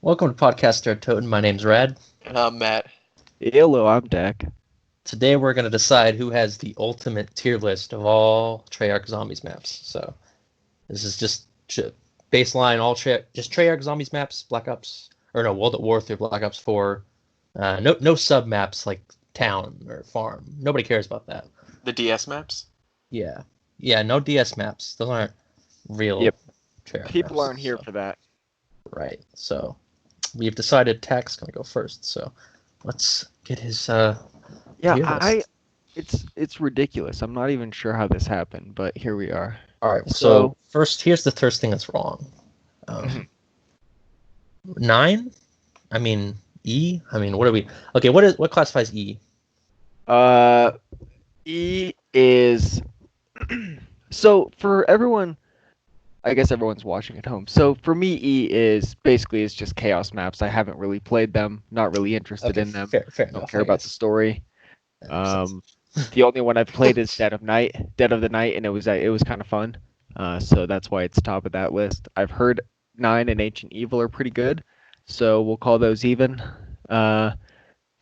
Welcome to Podcaster Toten. My name's Rad. And I'm Matt. Hello, I'm Dak. Today we're going to decide who has the ultimate tier list of all Treyarch Zombies maps. So this is just baseline just Treyarch Zombies maps, Black Ops, or no, World at War through Black Ops 4. No sub maps like town or farm. Nobody cares about that. The DS maps? Yeah, no DS maps. Those aren't real. Yep. Treyarch People maps, aren't here so. for that. Right. So we've decided Tac's going to go first. So let's get his Yeah, tier list. it's ridiculous. I'm not even sure how this happened, but here we are. All right. So here's the first thing that's wrong. 9. I mean E. I mean, what are we? Okay. What classifies E? E is so for everyone. I guess everyone's watching at home. So for me, E is just chaos maps. I haven't really played them. Not really interested in them. Fair Don't enough, care about the story. That makes sense. The only one I've played is Dead of the Night, and it was kind of fun. So that's why it's top of that list. I've heard 9 and Ancient Evil are pretty good, so we'll call those even. And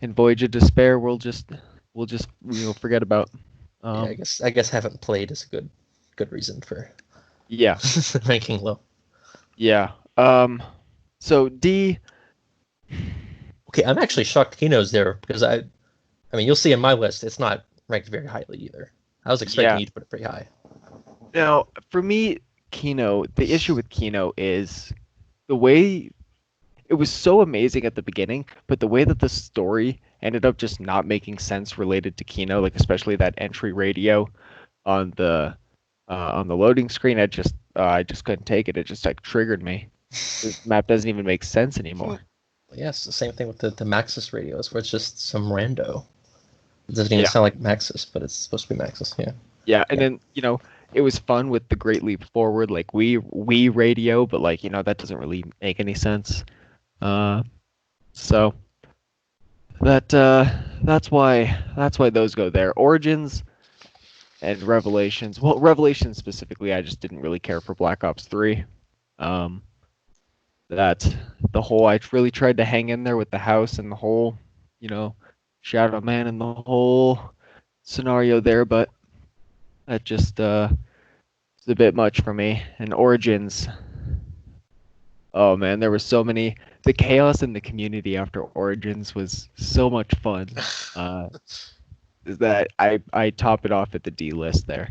Voyage of Despair, we'll just forget about. Yeah, I guess haven't played is a good reason for yeah ranking low. Yeah. So D. Okay, I'm actually shocked Kino's there because I mean you'll see in my list it's not ranked very highly either. I was expecting you to put it pretty high. Now, for me, Kino, the issue with Kino is the way it was so amazing at the beginning, but the way that the story ended up just not making sense related to Kino, like especially that entry radio on the loading screen, I just couldn't take it. It just like triggered me. This map doesn't even make sense anymore. Yes, the same thing with the Maxis radios, where it's just some rando. It doesn't even sound like Maxis, but it's supposed to be Maxis. Yeah. Yeah, and then it was fun with the Great Leap Forward, like we radio, but like that doesn't really make any sense. So that's why those go there. Origins and Revelations. Well, Revelations specifically, I just didn't really care for Black Ops 3. That the whole I really tried to hang in there with the house and the whole, Shadow Man and the whole scenario there, but that just is a bit much for me. And Origins. Oh man, there were so many. The chaos in the community after Origins was so much fun. That I top it off at the D list there.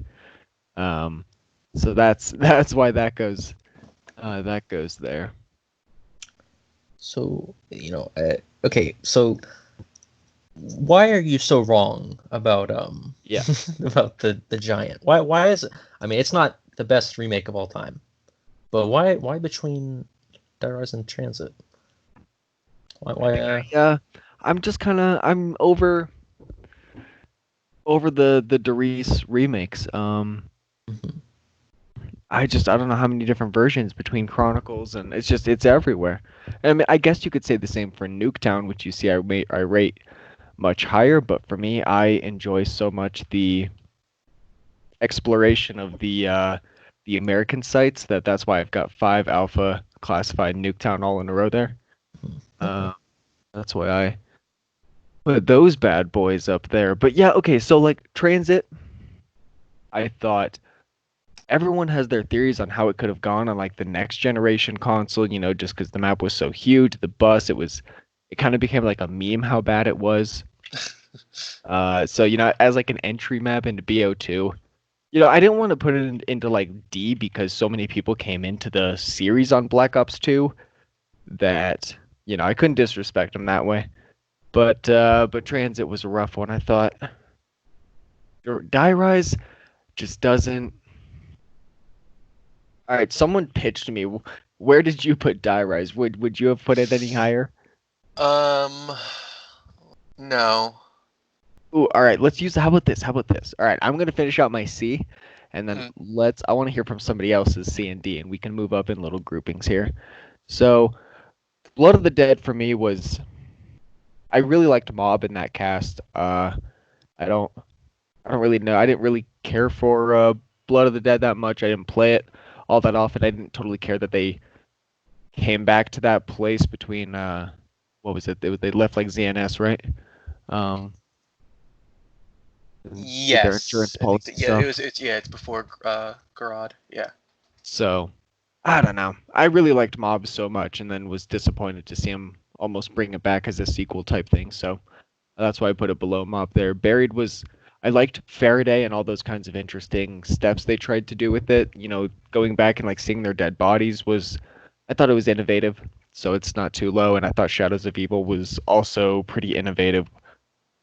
So that's why that goes there. So okay. So why are you so wrong about about the Giant? Why is it? I mean, it's not the best remake of all time, but why between Die Rise and Transit? Why? I'm just I'm over the Darius remakes. I don't know how many different versions between Chronicles, and it's everywhere. I mean, I guess you could say the same for Nuketown, which you see I rate much higher, but for me, I enjoy so much the exploration of the American sites that's why I've got 5 alpha classified Nuketown all in a row there. That's why I put those bad boys up there. But yeah, okay, so like Transit, I thought everyone has their theories on how it could have gone on like the next generation console, just because the map was so huge, the bus, it kind of became like a meme how bad it was. So as like an entry map into BO2, I didn't want to put it into like D because so many people came into the series on Black Ops 2 that I couldn't disrespect them that way. But Transit was a rough one. I thought Die Rise just doesn't. All right, someone pitched me. Where did you put Die Rise? Would you have put it any higher? No. Ooh, all right. Let's use. How about this? All right, I'm gonna finish out my C, and then I want to hear from somebody else's C and D, and we can move up in little groupings here. So, Blood of the Dead for me was. I really liked Mob in that cast. I don't really know. I didn't really care for Blood of the Dead that much. I didn't play it all that often. I didn't totally care that they came back to that place between what was it? They left like ZNS, right? Um, and did their insurance Yes, I think policy that, yeah, stuff. it's before Garad. Yeah. So I don't know. I really liked Mob so much, and then was disappointed to see him almost bring it back as a sequel type thing. So that's why I put it below Mob there. Buried was I liked Faraday and all those kinds of interesting steps they tried to do with it. You know, going back and like seeing their dead bodies was I thought it was innovative. So it's not too low, and I thought Shadows of Evil was also pretty innovative.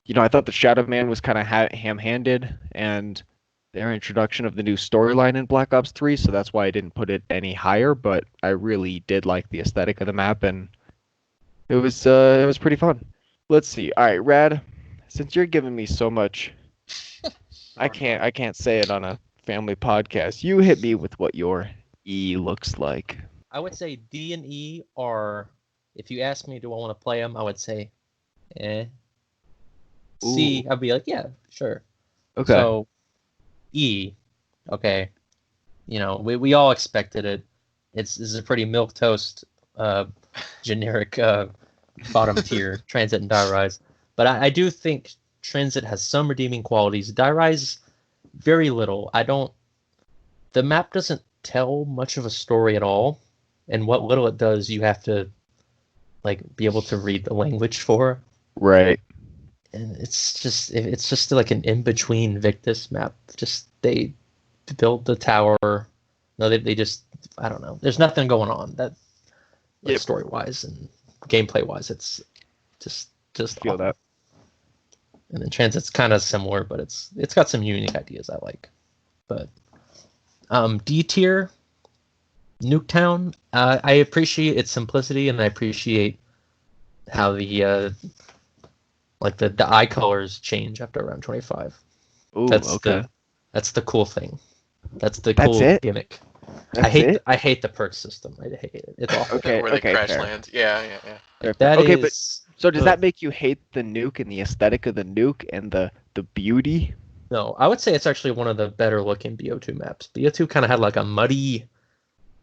You know, I thought the Shadow Man was kind of ham-handed, and their introduction of the new storyline in Black Ops 3, so that's why I didn't put it any higher, but I really did like the aesthetic of the map, and it was pretty fun. Let's see. All right, Rad, since you're giving me so much, I can't say it on a family podcast. You hit me with what your E looks like. I would say D and E are. If you ask me, do I want to play them? I would say, eh. C, I'd be like, yeah, sure. Okay. So, E, okay. You know, we all expected it. This is a pretty milquetoast, generic bottom tier Transit and Die Rise. But I do think Transit has some redeeming qualities. Die Rise, very little. The map doesn't tell much of a story at all. And what little it does, you have to like be able to read the language for. Right. And it's just like an in-between Victus map. Just they build the tower. No, they just I don't know. There's nothing going on that like, Yep. story-wise and gameplay-wise. It's just Feel awful. that. And then Transit's kind of similar, but it's got some unique ideas I like. But D tier, Nuketown. I appreciate its simplicity, and I appreciate how the like the eye colors change after around 25. Ooh, okay. That's the cool thing. That's the That's cool it? gimmick. That's it? I hate the perk system. I hate it. It's awful. Okay, Where they crash fair. land. Yeah. Fair, That okay, is. but so does ugh. that make you hate the nuke and the aesthetic of the nuke and the beauty? No, I would say it's actually one of the better looking BO2 maps. BO2 kind of had like a muddy,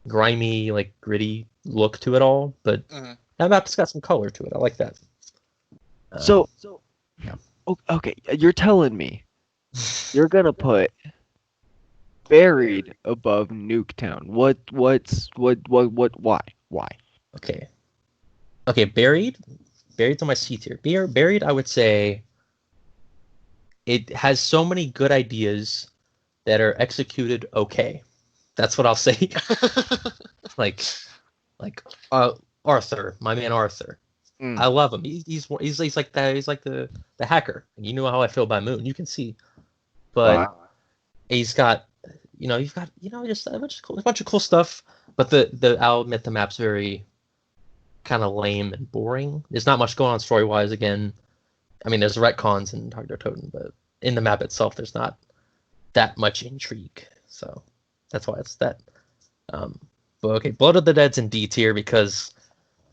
grimy, like gritty look to it all, but Mhm. that map's got some color to it. I like that. So yeah. Okay, you're telling me you're gonna put Buried above Nuketown. Why? Okay, Buried's on my C tier. Buried, I would say it has so many good ideas that are executed okay. That's what I'll say. like Arthur, my man Arthur. I love him. He's like the hacker. And you know how I feel by Moon. You can see, but he's got just a bunch of cool stuff. But I'll admit the map's very kind of lame and boring. There's not much going on story wise. Again, I mean there's retcons in Toten, but in the map itself there's not that much intrigue. So that's why it's that. But okay, Blood of the Dead's in D tier because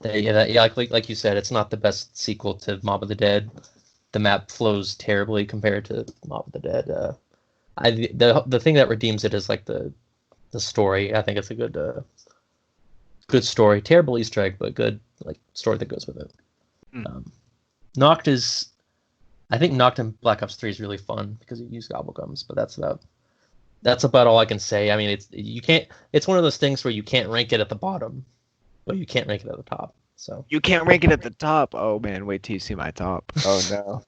like you said, it's not the best sequel to Mob of the Dead. The map flows terribly compared to Mob of the Dead. The thing that redeems it is like the story. I think it's a good story. Terrible Easter egg, but good like story that goes with it. Noct I think Noct in Black Ops 3 is really fun because you use gobblegums, but that's about all I can say. I mean, it's one of those things where you can't rank it at the bottom, but you can't rank it at the top. So you can't rank it at the top. Oh man, wait till you see my top. Oh no.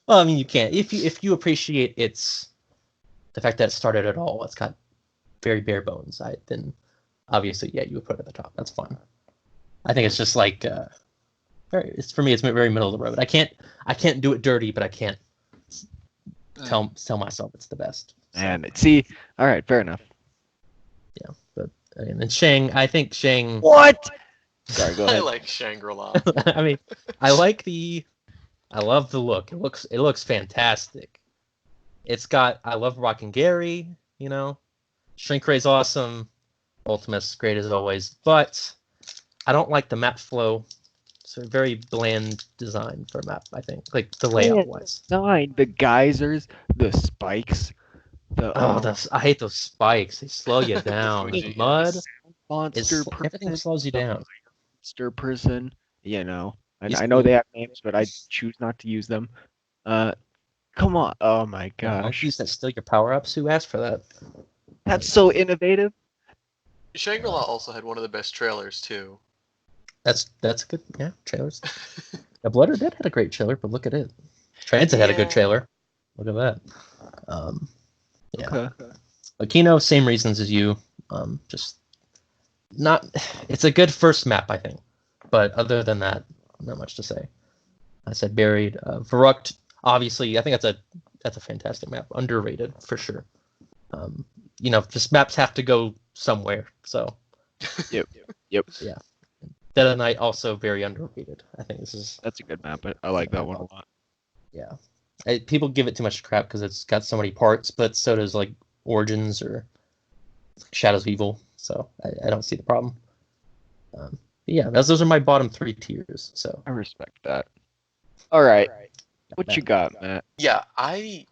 Well, I mean, you can't if you appreciate the fact that it started at all. It's got very bare bones. Then obviously, yeah, you would put it at the top. That's fine. I think it's just like for me, it's very middle of the road. I can't do it dirty, but I can't tell myself it's the best. So. And see, all right, fair enough. Yeah, but and then Shang, I think Shang. What? Sorry, go ahead. I like Shangri-La. I mean, I love the look. It looks fantastic. I love rocking Gary, you know. Shrink Ray's awesome. Ultimate's great as always, but I don't like the map flow. It's a very bland design for a map, I think. Like the layout wise. The geysers, the spikes, I hate those spikes. They slow you down. The mud monster. everything slows you down. monster person. Used I to know be. they have names, but I choose not to use them. Uh, Come on. Oh my Yeah, gosh. monkeys that steal your power ups. Who asked for that? That's so innovative. Shangri-La also had one of the best trailers too. That's good. Yeah, trailers. The Blood or Dead had a great trailer, but look at it. Transit had a good Yeah. trailer. Look at that. Yeah. Okay. Aquino, same reasons as you. Just not. It's a good first map, I think, but other than that, not much to say. I said buried. Verruct, obviously, I think that's a fantastic map. Underrated for sure. Just maps have to go somewhere. So Yep. Yep. yeah. Dead of Night also very underrated. I think this is That's a good map. I like that one a lot. yeah. People give it too much crap because it's got so many parts, but so does like Origins or Shadows of Evil. So I don't see the problem. Yeah, those are my bottom 3 tiers. So I respect that. All right. What you got, Matt? Yeah, I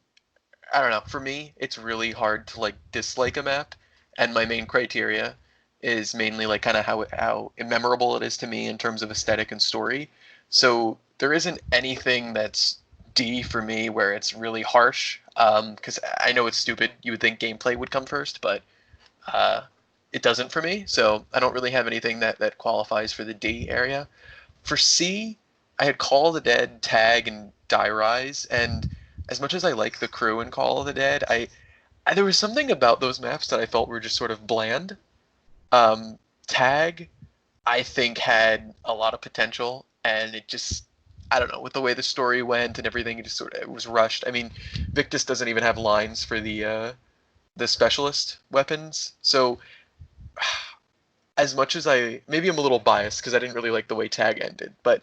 don't know. For me, it's really hard to like dislike a map, and my main criteria is mainly like kind of how memorable it is to me in terms of aesthetic and story. So there isn't anything that's D for me where it's really harsh. Because I know it's stupid. You would think gameplay would come first, but uh, it doesn't for me. So I don't really have anything that qualifies for the D area. For C, I had Call of the Dead, Tag, and Die Rise, and as much as I like the crew in Call of the Dead, there was something about those maps that I felt were just sort of bland. Tag, I think, had a lot of potential, and it just, I don't know, with the way the story went and everything, it was rushed. I mean, Victus doesn't even have lines for the specialist weapons, so as much as maybe I'm a little biased because I didn't really like the way Tag ended, but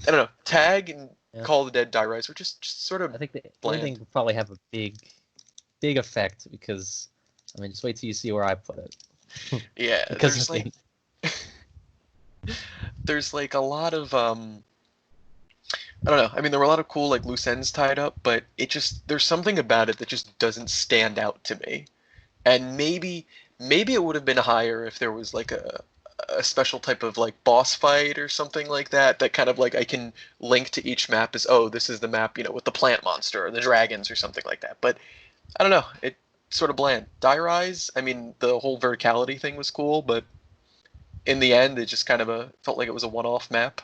I don't know, Tag and yeah. Call of the Dead, Die Rise were just sort of I think the bland. ending will probably have a big effect because just wait till you see where I put it. Yeah, because there's like a lot of I don't know. I mean, there were a lot of cool like loose ends tied up, but there's something about it that just doesn't stand out to me. And maybe it would have been higher if there was like a special type of like boss fight or something like that kind of like I can link to each map as, oh, this is the map, with the plant monster or the dragons or something like that. But I don't know, it sort of bland. Die Rise, I mean, the whole verticality thing was cool, but in the end it just kind of felt like it was a one-off map.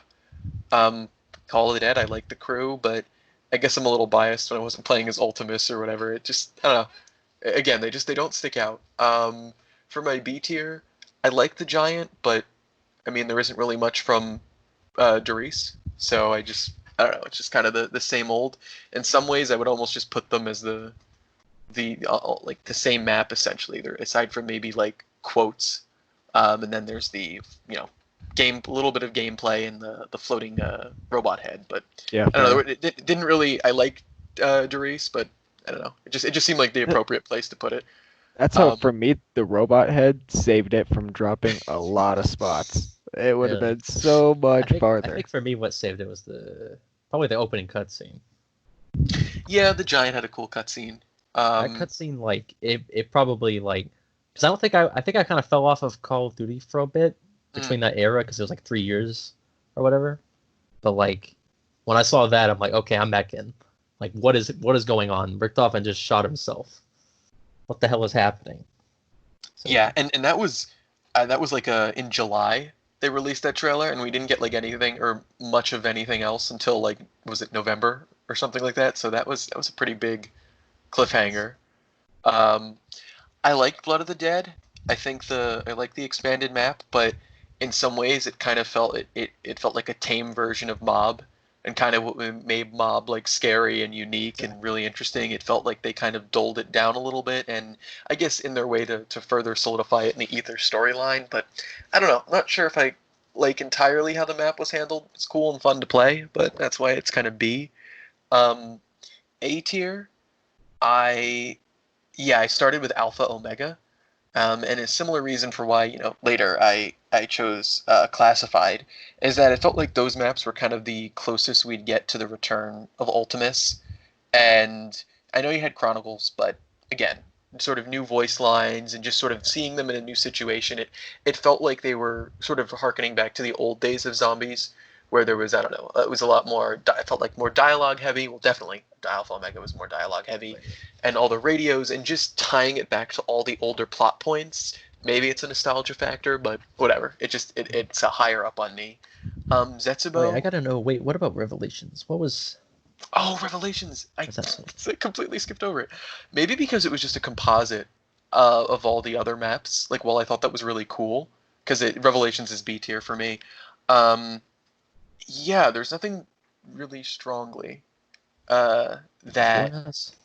um Call of the Dead, I like the crew, but I guess I'm a little biased when I wasn't playing as Ultimus or whatever. It just, I don't know, again, they don't stick out. For my B tier, I like the Giant, but I mean there isn't really much from Doris, so I don't know. It's just kind of the same old. In some ways, I would almost just put them as the like the same map essentially. They're, aside from maybe like quotes, and then there's the a little bit of gameplay and the floating robot head. But Yeah. I don't know. It didn't really. I like Doris, but I don't know. It just seemed like the appropriate place to put it. That's how, for me, the robot head saved it from dropping a lot of spots. It would have Really? been so much I farther. think for me, what saved it was probably the opening cutscene. Yeah, the Giant had a cool cutscene. That cutscene, like it probably like because I think I kind of fell off of Call of Duty for a bit between that era because it was like 3 years or whatever. But like when I saw that, I'm like, okay, I'm back in. Like, what is going on? Richtofen just shot himself. What the hell is happening? So, Yeah, and that was like in July they released that trailer, and we didn't get like anything or much of anything else until like, was it November or something like that? So that was a pretty big cliffhanger. Um, I liked Blood of the Dead. I like the expanded map, but in some ways it kind of it felt like a tame version of Mob, and kind of what made Mob like scary and unique and really interesting. It felt like they kind of dulled it down a little bit, and I guess in their way to further solidify it in the Ether storyline. But I don't know. I'm not sure if I like entirely how the map was handled. It's cool and fun to play, but that's why it's kind of B. Um, A tier. I Yeah, I started with Alpha Omega, and a similar reason for why later I chose Classified is that it felt like those maps were kind of the closest we'd get to the return of Ultimus, and I know you had Chronicles, but again, sort of new voice lines and just sort of seeing them in a new situation. It felt like they were sort of harkening back to the old days of zombies, where there was, I don't know, it was a lot more. It felt like more dialogue heavy. Well, definitely, Alpha Omega was more dialogue heavy, and all the radios and just tying it back to all the older plot points. Maybe it's a nostalgia factor, but whatever. It's a higher up on me. Wait, I Zetsubo. gotta know. Wait, what about Revelations? What was? Oh, Revelations! Was that so? I completely skipped over it. Maybe because it was just a composite of all the other maps. Like, while I thought that was really cool, because Revelations is B tier for me. Um, yeah, there's nothing really strongly that. Yes.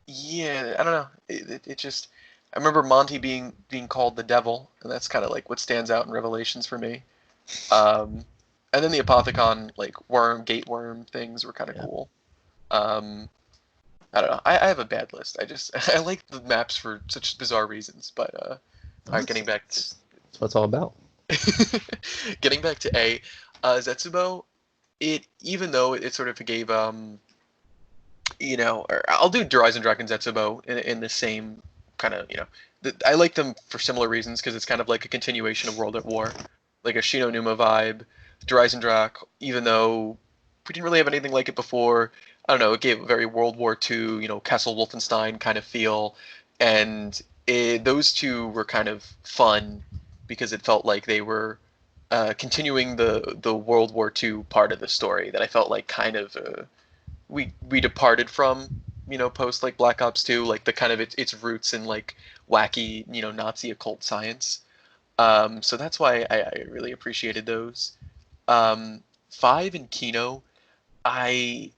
Yeah, I don't know. It just. I remember Monty being called the devil, and that's kind of like what stands out in Revelations for me. Um, and then the Apothicon, like gate worm things were kind of Yeah. cool. Um, I don't know. I have a bad list. I like the maps for such bizarre reasons. But all right, getting back to That's what it's all about. getting back to A, Zetsubo. Even though it sort of gave or I'll do Rise and Dragon Zetsubo in the same kind of I like them for similar reasons because it's kind of like a continuation of World at War, like a Shino Numa vibe. Rise Drak, even though we didn't really have anything like it before, I don't know, it gave a very World War II, Castle Wolfenstein kind of feel, and those two were kind of fun because it felt like they were continuing the World War II part of the story that I felt like kind of we departed from, post like Black Ops 2, like the kind of its roots in like wacky, Nazi occult science. So that's why I really appreciated those. 5 and Kino, I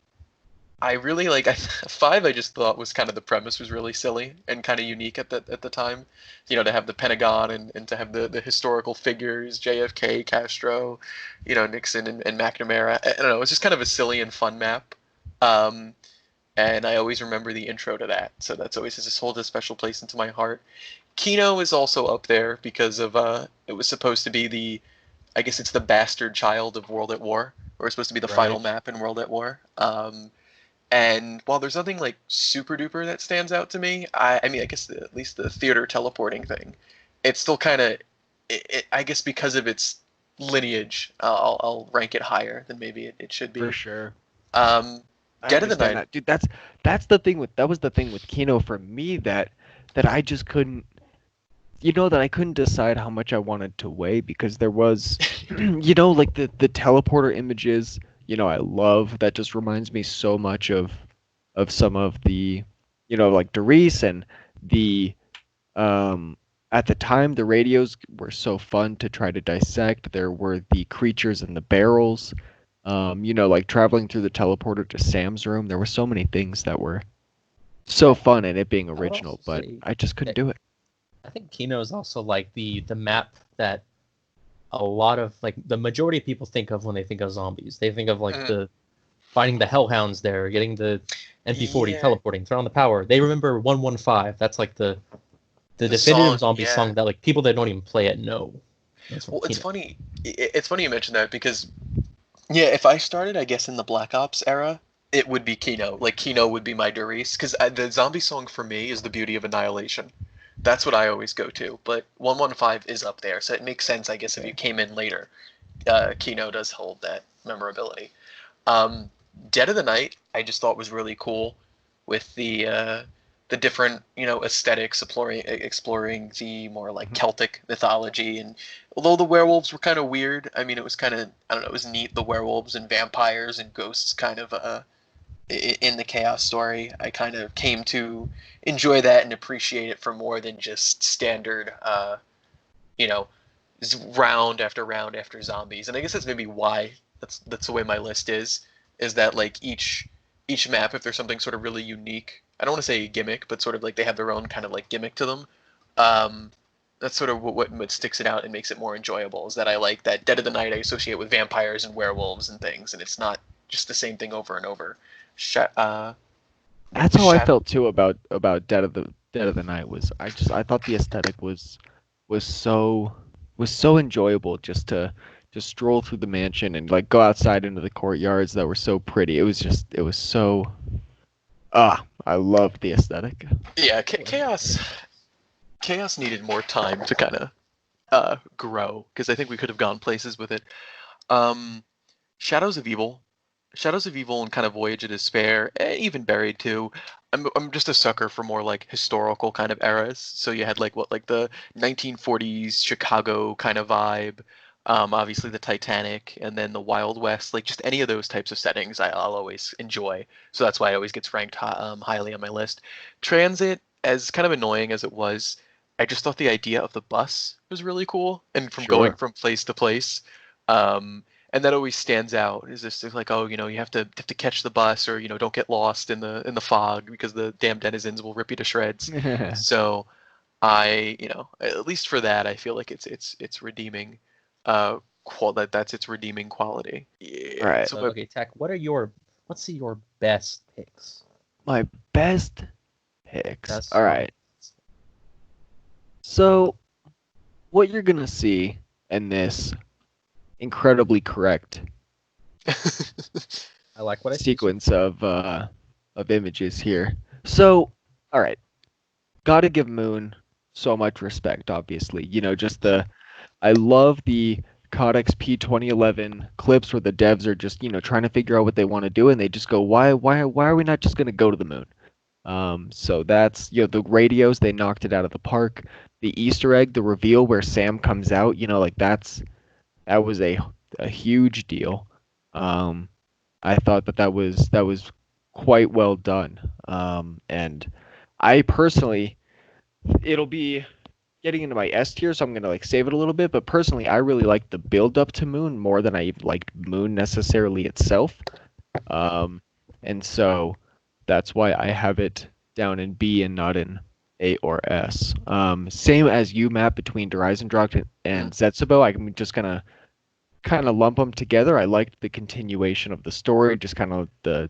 I really like 5. I just thought was kind of the premise was really silly and kind of unique at the time. To have the Pentagon and to have the historical figures, JFK, Castro, Nixon and McNamara. I don't know. It was just kind of a silly and fun map. Um, and I always remember the intro to that, so that's always just holds a special place into my heart. Kino is also up there because of it was supposed to be I guess it's the bastard child of World at War, or it's supposed to be the final Right. map in World at War. And while there's nothing like super duper that stands out to me, I mean, I guess at least the theater teleporting thing, it's still kind of, I guess because of its lineage, I'll rank it higher than maybe it should For be. sure. Um, I Dead of the understand Night. that, dude. That was the thing with Kino for me that I just couldn't, that I couldn't decide how much I wanted to weigh because there was, like the teleporter images. I love that. Just reminds me so much of some of the, like Doris and the um. At the time, the radios were so fun to try to dissect. There were the creatures in the barrels. Like traveling through the teleporter to Sam's room. There were so many things that were so fun and it being I would original, also but say I just couldn't that do it. I think Kino is also like the map that a lot of like the majority of people think of when they think of zombies. They think of like Mhm. the finding the hellhounds there, getting the MP40, Yeah, teleporting, throwing the power. They remember 115. That's like the the definitive song. zombie Yeah. song that like people that don't even play it know. That's from Well, it's Kino. funny. It's funny you mentioned that because yeah, if I started, I guess in the Black Ops era, it would be Kino. Like Kino would be my Doris because the zombie song for me is the Beauty of Annihilation. That's what I always go to. But 115 is up there, so it makes sense, I guess, if you Okay. came in later. Kino does hold that memorability. Um, Dead of the Night, I just thought was really cool with the different aesthetics, exploring the more like Mhm. Celtic mythology. And although the werewolves were kind of weird, I mean it was kind of I don't know, it was neat. The werewolves and vampires and ghosts kind of in the chaos story. I kind of came to enjoy that and appreciate it for more than just standard you know round after round after zombies. And I guess that's maybe why that's the way my list is that like each map, if there's something sort of really unique, I don't want to say gimmick, but sort of like they have their own kind of like gimmick to them. Um, that's sort of what sticks it out and makes it more enjoyable. Is that I like that Dead of the Night I associate with vampires and werewolves and things, and it's not just the same thing over and over. Sh- uh, That's how I Shadow. felt too about Dead of the Night was I thought the aesthetic was so was so enjoyable just stroll through the mansion and like go outside into the courtyards that were so pretty. It was so I love the aesthetic. Yeah, Chaos needed more time to kind of grow, because I think we could have gone places with it. Um, Shadows of Evil, Shadows of Evil, and kind of Voyage of Despair, even Buried too. I'm just a sucker for more like historical kind of eras. So you had like the 1940s Chicago kind of vibe. Obviously the Titanic, and then the Wild West, like just any of those types of settings, I'll always enjoy. So that's why it always gets ranked highly on my list. Transit, as kind of annoying as it was, I just thought the idea of the bus was really cool, and from going Sure. from place to place. And that always stands out. Is this like, oh, you have to catch the bus, or don't get lost in the fog because the damn denizens will rip you to shreds. So at least for that, I feel like it's redeeming. That's its redeeming quality. Yeah. All right. So Okay, Tac, let's see your best picks. My best picks. Best All right. So, what you're gonna see in this incredibly correct I like what I see. sequence of images here. So, all right, gotta give Moon so much respect. Obviously, I love the Codex P2011 clips where the devs are just trying to figure out what they want to do, and they just go, why are we not just gonna go to the moon? So that's the radios, they knocked it out of the park. The Easter egg, the reveal where Sam comes out, like that was a huge deal. I thought that was quite well done. And I personally, it'll be getting into my S tier, so I'm gonna save it a little bit. But personally, I really like the build up to Moon more than I liked Moon necessarily itself. And so that's why I have it down in B and not in A or S. Same as you, Matt, between Dreisendracht and Zetsubo. I'm just gonna kind of lump them together. I liked the continuation of the story, just kind of the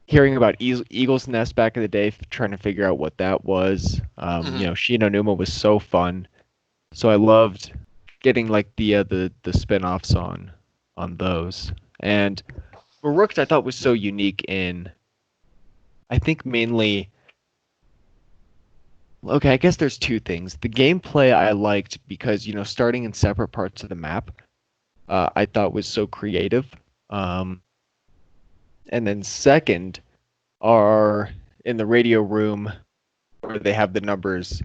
hearing about Eagle's Nest back in the day, trying to figure out what that was. Shino Numa was so fun, so I loved getting the spin-offs on those. And Baruch, I thought was so unique in, I think mainly. Okay, I guess there's two things. The gameplay I liked because, starting in separate parts of the map, I thought was so creative. And then second are in the radio room where they have the numbers,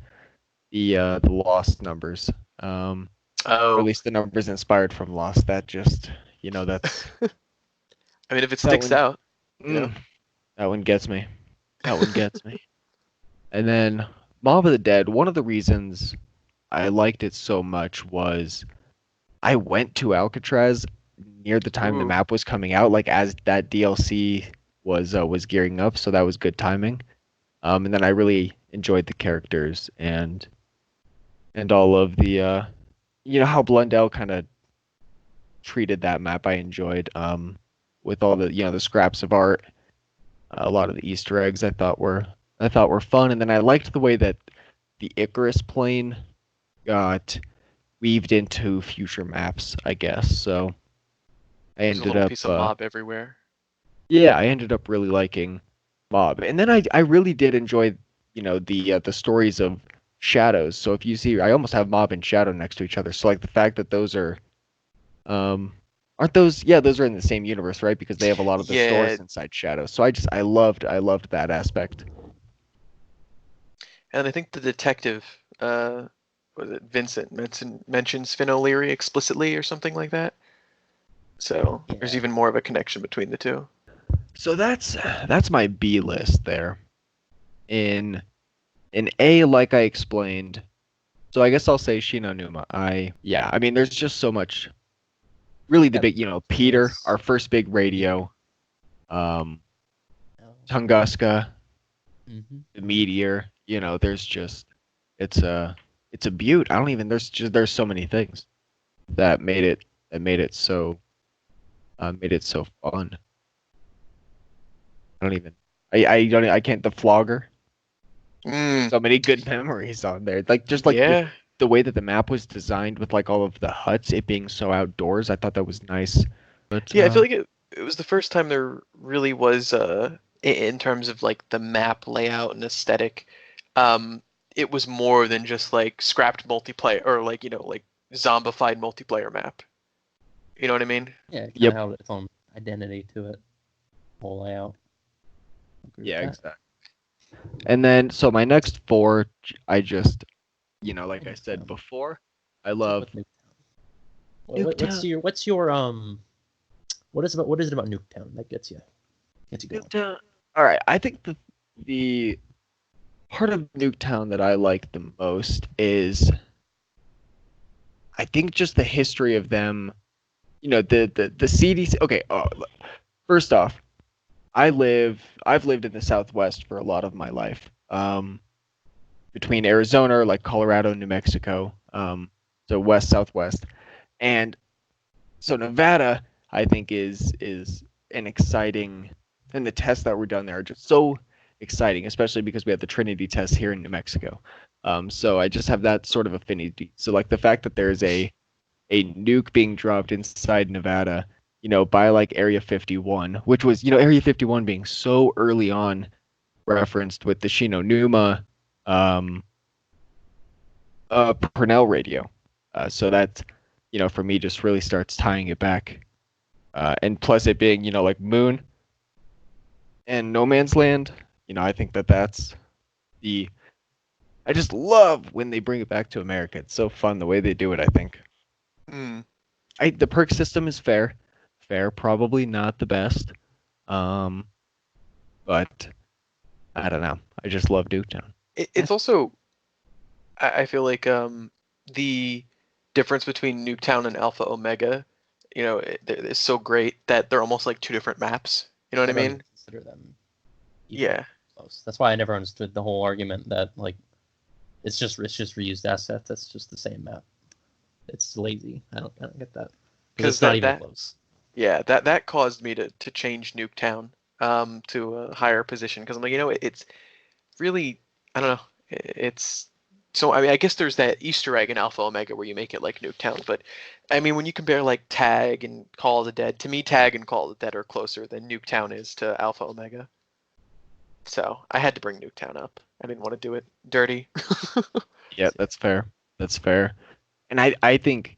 the Lost numbers. Or at least the numbers inspired from Lost. That just, that's... I mean, if it sticks out, that one gets me. That one gets me. And then Mob of the Dead, one of the reasons I liked it so much was I went to Alcatraz near the time the map was coming out, as that DLC was gearing up, so that was good timing. And then I really enjoyed the characters and all of the how Blundell kind of treated that map. I enjoyed with all the the scraps of art, a lot of the Easter eggs I thought were fun, and then I liked the way that the Icarus plane got weaved into future maps, I guess. So I There's ended a little up piece of mob everywhere. Yeah, I ended up really liking Mob, and then I really did enjoy the stories of Shadows. So if you see, I almost have Mob and Shadow next to each other. So the fact that those are aren't those? Yeah, those are in the same universe, right? Because they have a lot of the stories inside Shadows. So I loved that aspect. And I think the detective, was it Vincent, mentions Finn O'Leary explicitly or something like that. So there's even more of a connection between the two. So that's my B list there. In A, like I explained, so I guess I'll say Shino Numa. I mean, there's just so much. Really, the big, Peter, our first big radio, Tunguska, the Meteor. There's just it's a beaut. I don't even there's so many things that made it so fun. I can't. The Flogger. So many good memories on there. The way that the map was designed with all of the huts, it being so outdoors, I thought that was nice. But I feel like it was the first time there really was a in terms of like the map layout and aesthetic, it was more than just like scrapped multiplayer or like like zombified multiplayer map. You know what I mean? Yeah, it kind Yep. of had its own identity to it, whole layout. Agree with Yeah, that. exactly. And then, so my next four, I just, like I said before, I love What's up with Nuketown? Nuketown. What's your what is it about Nuketown that gets you going? Nuketown. All right, I think the part of Nuketown that I like the most is, I think, just the history of them. The CDC. Okay, first off, I've lived in the Southwest for a lot of my life. Between Arizona, like Colorado, New Mexico, so west, southwest, and so Nevada, I think is an exciting, and the tests that were done there are just so exciting, especially because we have the Trinity test here in New Mexico. So I just have that sort of affinity. So like the fact that there's a nuke being dropped inside Nevada, by like Area 51, which was, Area 51 being so early on referenced with the Shinonuma Purnell radio. So that, for me just really starts tying it back. And plus it being, like Moon and No Man's Land, I think that's I just love when they bring it back to America. It's so fun the way they do it, I think. Mm. The perk system is fair, probably not the best, but I don't know. I just love Nuketown. It's also, I feel like the difference between Nuketown and Alpha Omega, is so great that they're almost like two different maps. You know what I don't mean? even consider them even Yeah. close. That's why I never understood the whole argument that like it's just reused assets. That's just the same map. It's lazy. I don't get that because it's not even close. Yeah, that caused me to change Nuketown to a higher position because I'm like, it's really, I don't know, it's so I mean I guess there's that Easter egg in Alpha Omega where you make it like Nuketown, but I mean when you compare like Tag and Call of the Dead, to me Tag and Call of the Dead are closer than Nuketown is to Alpha Omega. So I had to bring Nuketown up. I didn't want to do it dirty. Yeah, that's fair. That's fair. And I think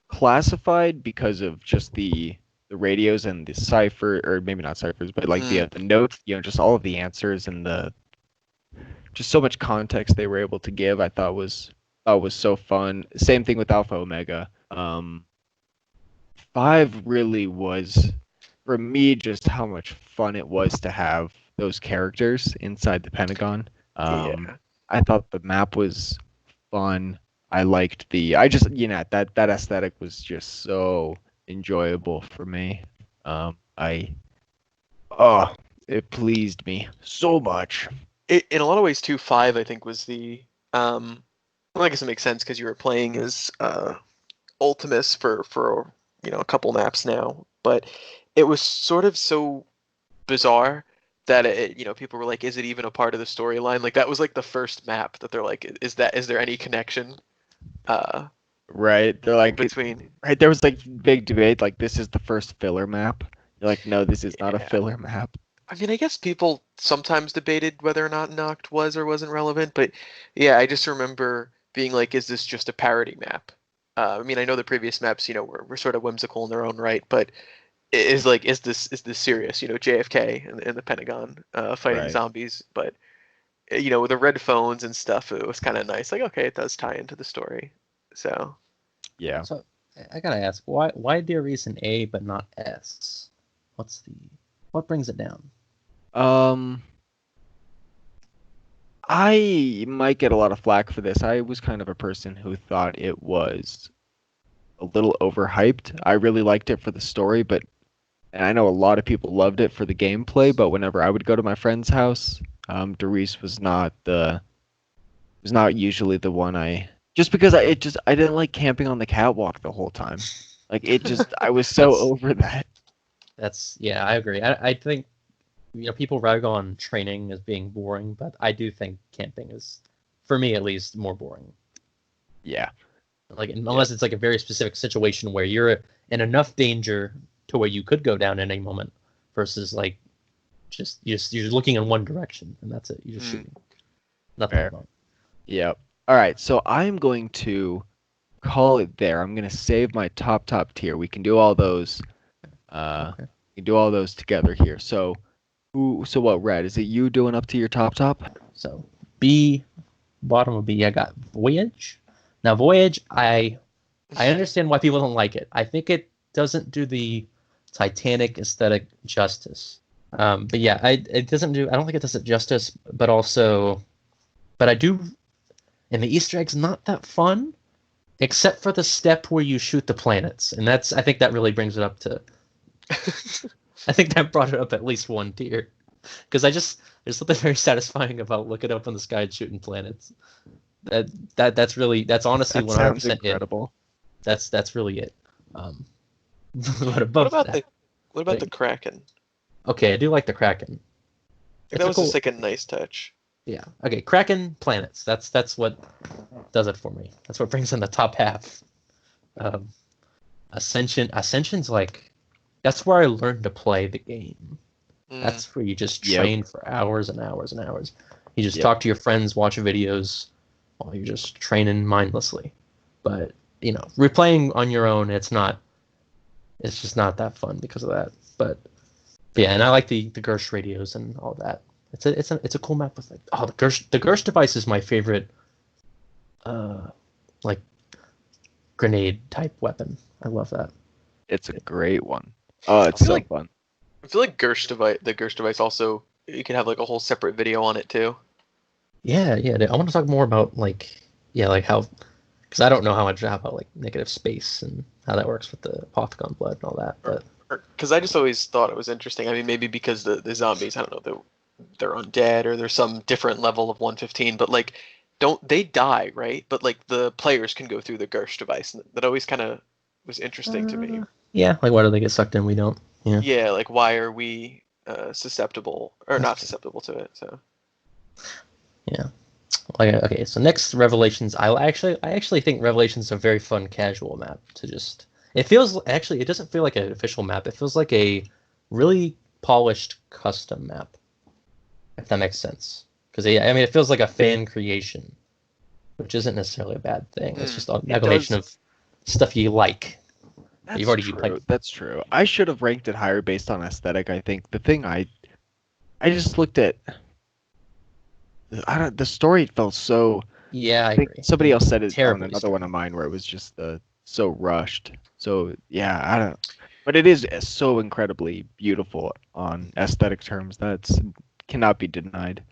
classified because of just the radios and the cipher, or maybe not ciphers, but like the notes, just all of the answers and the just so much context they were able to give, I thought was so fun. Same thing with Alpha Omega. 5 really was, for me, just how much fun it was to have those characters inside the Pentagon. Yeah. I thought the map was fun. I liked I just, that aesthetic was just so enjoyable for me. It pleased me so much. In a lot of ways too, 5 I think was the well, I guess it makes sense because you were playing as Ultimus for a couple maps now, but it was sort of so bizarre that people were like, is it even a part of the storyline? Like that was like the first map that they're like, is there any connection Right, they're like between right, there was like big debate like this is the first filler map. You're like, no, this is not a Yeah. filler map. I mean, I guess people sometimes debated whether or not Noct was or wasn't relevant, but yeah, I just remember being like, is this just a parody map? I mean, I know the previous maps, were sort of whimsical in their own right, but is this serious? JFK and the Pentagon fighting Right. zombies, but with the red phones and stuff, it was kind of nice. Like, okay, it does tie into the story. So Yeah. So I gotta ask, why there is an A but not S? What brings it down? I might get a lot of flack for this. I was kind of a person who thought it was a little overhyped. I really liked it for the story, and I know a lot of people loved it for the gameplay, but whenever I would go to my friend's house, Doris was not usually the one just because I didn't like camping on the catwalk the whole time. Like I was so over that. Yeah, I agree. I think people rag on training as being boring, but I do think camping is, for me at least, more boring. Yeah. Like unless it's like a very specific situation where you're in enough danger to where you could go down at any moment, versus like you're looking in one direction, and that's it. You're just shooting. Nothing Fair. wrong. Yep. All right, so I'm going to call it there. I'm going to save my top tier. We can do all those. Okay. We can do all those together here. So what, Red? Is it you doing up to your top? So B, bottom of B, I got Voyage. Now Voyage, I understand why people don't like it. I think it doesn't do the Titanic aesthetic justice. But yeah, it doesn't do. I don't think it does it justice. But I do. And the Easter egg's not that fun, except for the step where you shoot the planets, and I think that really brings it up to. I think that brought it up at least one tier, because there's something very satisfying about looking up in the sky and shooting planets. That's honestly 100% incredible. It. That's really it. But What above about that, the Kraken? Okay, I do like the Kraken. That was just like a nice touch. Yeah. Okay. Kraken planets. That's what does it for me. That's what brings in the top half. Ascension's like that's where I learned to play the game. That's where you just train for hours and hours and hours. You just talk to your friends, watch videos, while you're just training mindlessly. But replaying on your own, it's just not that fun because of that. But yeah, and I like the Gersh radios and all that. It's a cool map with the Gersh device is my favorite like grenade type weapon. I love that. It's a great one. Oh, it's so fun. I feel like the Gersh device also, you can have like a whole separate video on it too. Yeah. I want to talk more about how, because I don't know how much about like negative space and how that works with the Apothicon blood and all that. But because I just always thought it was interesting. I mean, maybe because the zombies, I don't know, they're undead or there's some different level of 115, but like don't they die, right? But like the players can go through the Gersh device. And that always kind of was interesting to me. Yeah, like why do they get sucked in? We don't. Yeah. Yeah, like why are we susceptible or not susceptible to it? So. Yeah. Okay, so next Revelations. I actually think Revelations is a very fun casual map to just. It doesn't feel like an official map. It feels like a really polished custom map. If that makes sense. Because it feels like a fan creation, which isn't necessarily a bad thing. It's just a amalgamation of stuff you like. You've already played. That's true. I should have ranked it higher based on aesthetic. I think the thing I just looked at. The story felt so. Yeah, I think agree. somebody else said it Terribly on another one of mine where it was just so rushed. So yeah, I don't. But it is so incredibly beautiful on aesthetic terms. That's cannot be denied.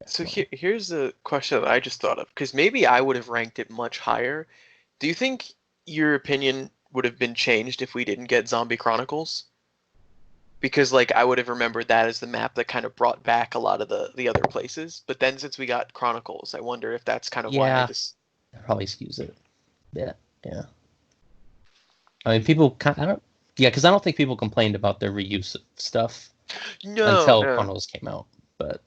So here's a question that I just thought of, because maybe I would have ranked it much higher. Do you think your opinion would have been changed if we didn't get Zombie Chronicles? Because like I would have remembered that as the map that kind of brought back a lot of the other places. But then since we got Chronicles, I wonder if that's kind of why I just that probably skews it. Yeah. I mean, because I don't think people complained about their reuse of stuff until Chronicles came out. But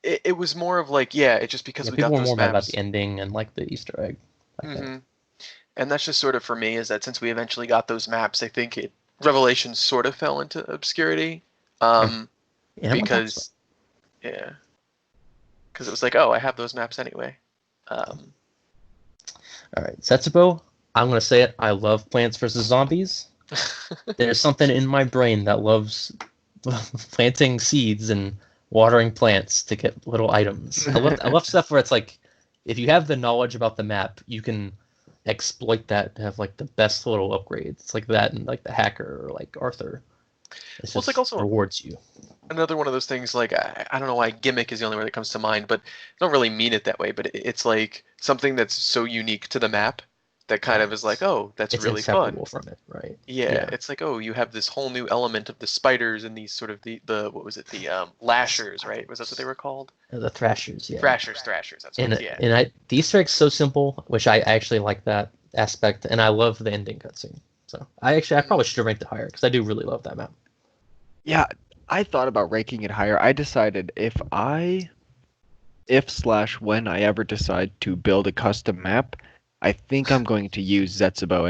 it was more of like, it's just because we got those people were more maps. mad about the ending and like the Easter egg. And that's just sort of for me is that since we eventually got those maps, I think Revelations sort of fell into obscurity. Because it was like, I have those maps anyway. All right, Setsubo, I'm gonna say it. I love Plants vs Zombies. There's something in my brain that loves planting seeds and watering plants to get little items. I love stuff where it's like, if you have the knowledge about the map, you can exploit that to have like the best little upgrades. It's like that and like the hacker or like Arthur. It's like also rewards you. Another one of those things, like I don't know why gimmick is the only word that comes to mind, but I don't really mean it that way. But it's like something that's so unique to the map that kind of is like, that's it's really fun. From it, right? Yeah, it's like, you have this whole new element of the spiders and these sort of the what was it, the lashers, right? Was that what they were called? The thrashers, yeah. Thrashers. That's what the Easter egg's so simple, which I actually like that aspect, and I love the ending cutscene. So I probably should have ranked it higher because I do really love that map. Yeah, I thought about ranking it higher. I decided when I ever decide to build a custom map, I think I'm going to use Zetsubo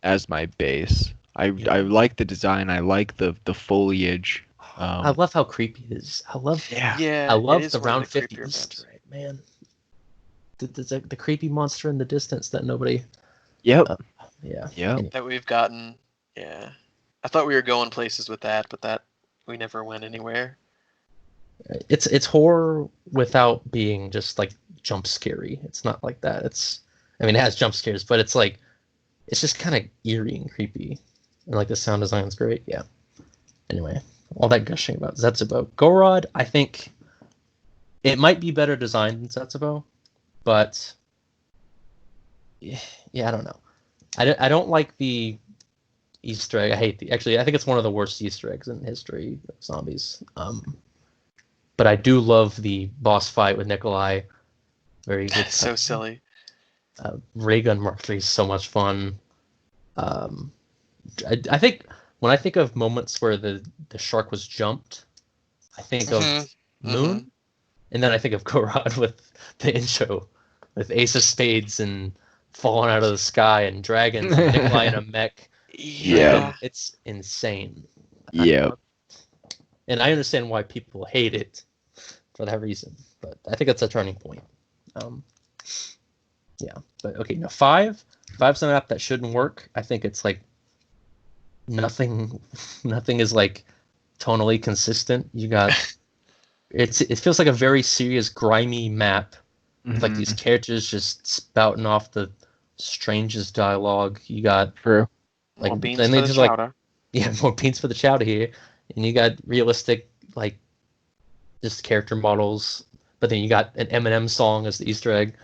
as my base. I like the design. I like the foliage. I love how creepy it is. I love Yeah, it is the one of round the 50 creepier Easter maps. egg, man. The creepy monster in the distance that nobody. Yep. Uh, yeah. Yep. Anyway, That we've gotten. Yeah, I thought we were going places with that, but that we never went anywhere. it's horror without being just like jump scary. It's not like that. I mean, it has jump scares, but it's just kind of eerie and creepy. And like the sound design's great. Yeah. Anyway, all that gushing about Zetsubo. Gorod, I think it might be better designed than Zetsubo, but yeah, I don't know. I don't like the Easter egg. I hate actually. I think it's one of the worst Easter eggs in history of zombies. But I do love the boss fight with Nikolai. Very good. So silly. Ray Gun Mark III is so much fun. Um, I think when I think of moments where the shark was jumped, I think of Moon, and then I think of Gorod with the intro, with Ace of Spades and falling out of the sky and dragons and Nikolai in a mech. Yeah. It's insane. Yep. And I understand why people hate it for that reason, but I think that's a turning point. Yeah, but okay, now five's an app that shouldn't work. I think it's like nothing is like tonally consistent. You got it feels like a very serious, grimy map with like these characters just spouting off the strangest dialogue. You got True. More like beans then for they the just like chowder. yeah, more beans for the chowder here, and you got realistic like just character models, but then you got an Eminem song as the Easter egg.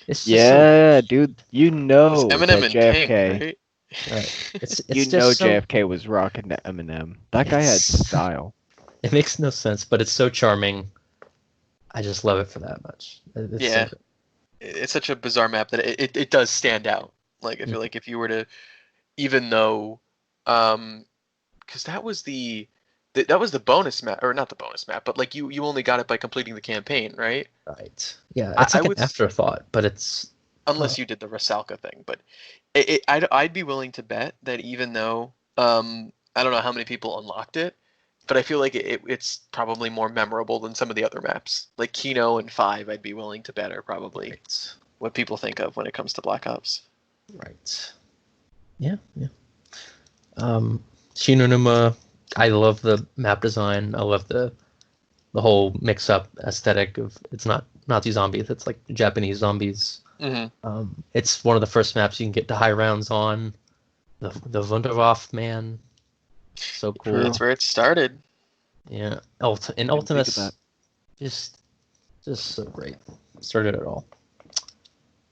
It's just Yeah, dude. You It was know Eminem that in Pink, JFK. right? it's You know just so JFK was rocking to Eminem. That guy had it's style. it makes no sense, but it's so charming. I just love it for that much. It's so Yeah. good. It's such a bizarre map that it does stand out. Like I feel like if you were to, even though, because that was the bonus map, or not the bonus map, but like you only got it by completing the campaign, right? Right. Yeah, I, it's I like an would, afterthought, but it's unless you did the Rusalka thing, but I'd be willing to bet that even though I don't know how many people unlocked it, but I feel like it's probably more memorable than some of the other maps. Like Kino and Five, I'd be willing to bet are probably right. what people think of when it comes to Black Ops. Right. Yeah, yeah. Shinonuma, I love the map design. I love the whole mix-up aesthetic of it's not Nazi zombies, it's like Japanese zombies. It's one of the first maps you can get to high rounds on. The Wunderwaffe, man, so cool. That's where it started. Yeah, Didn't think of Ultimus, that. just so great. Started it all.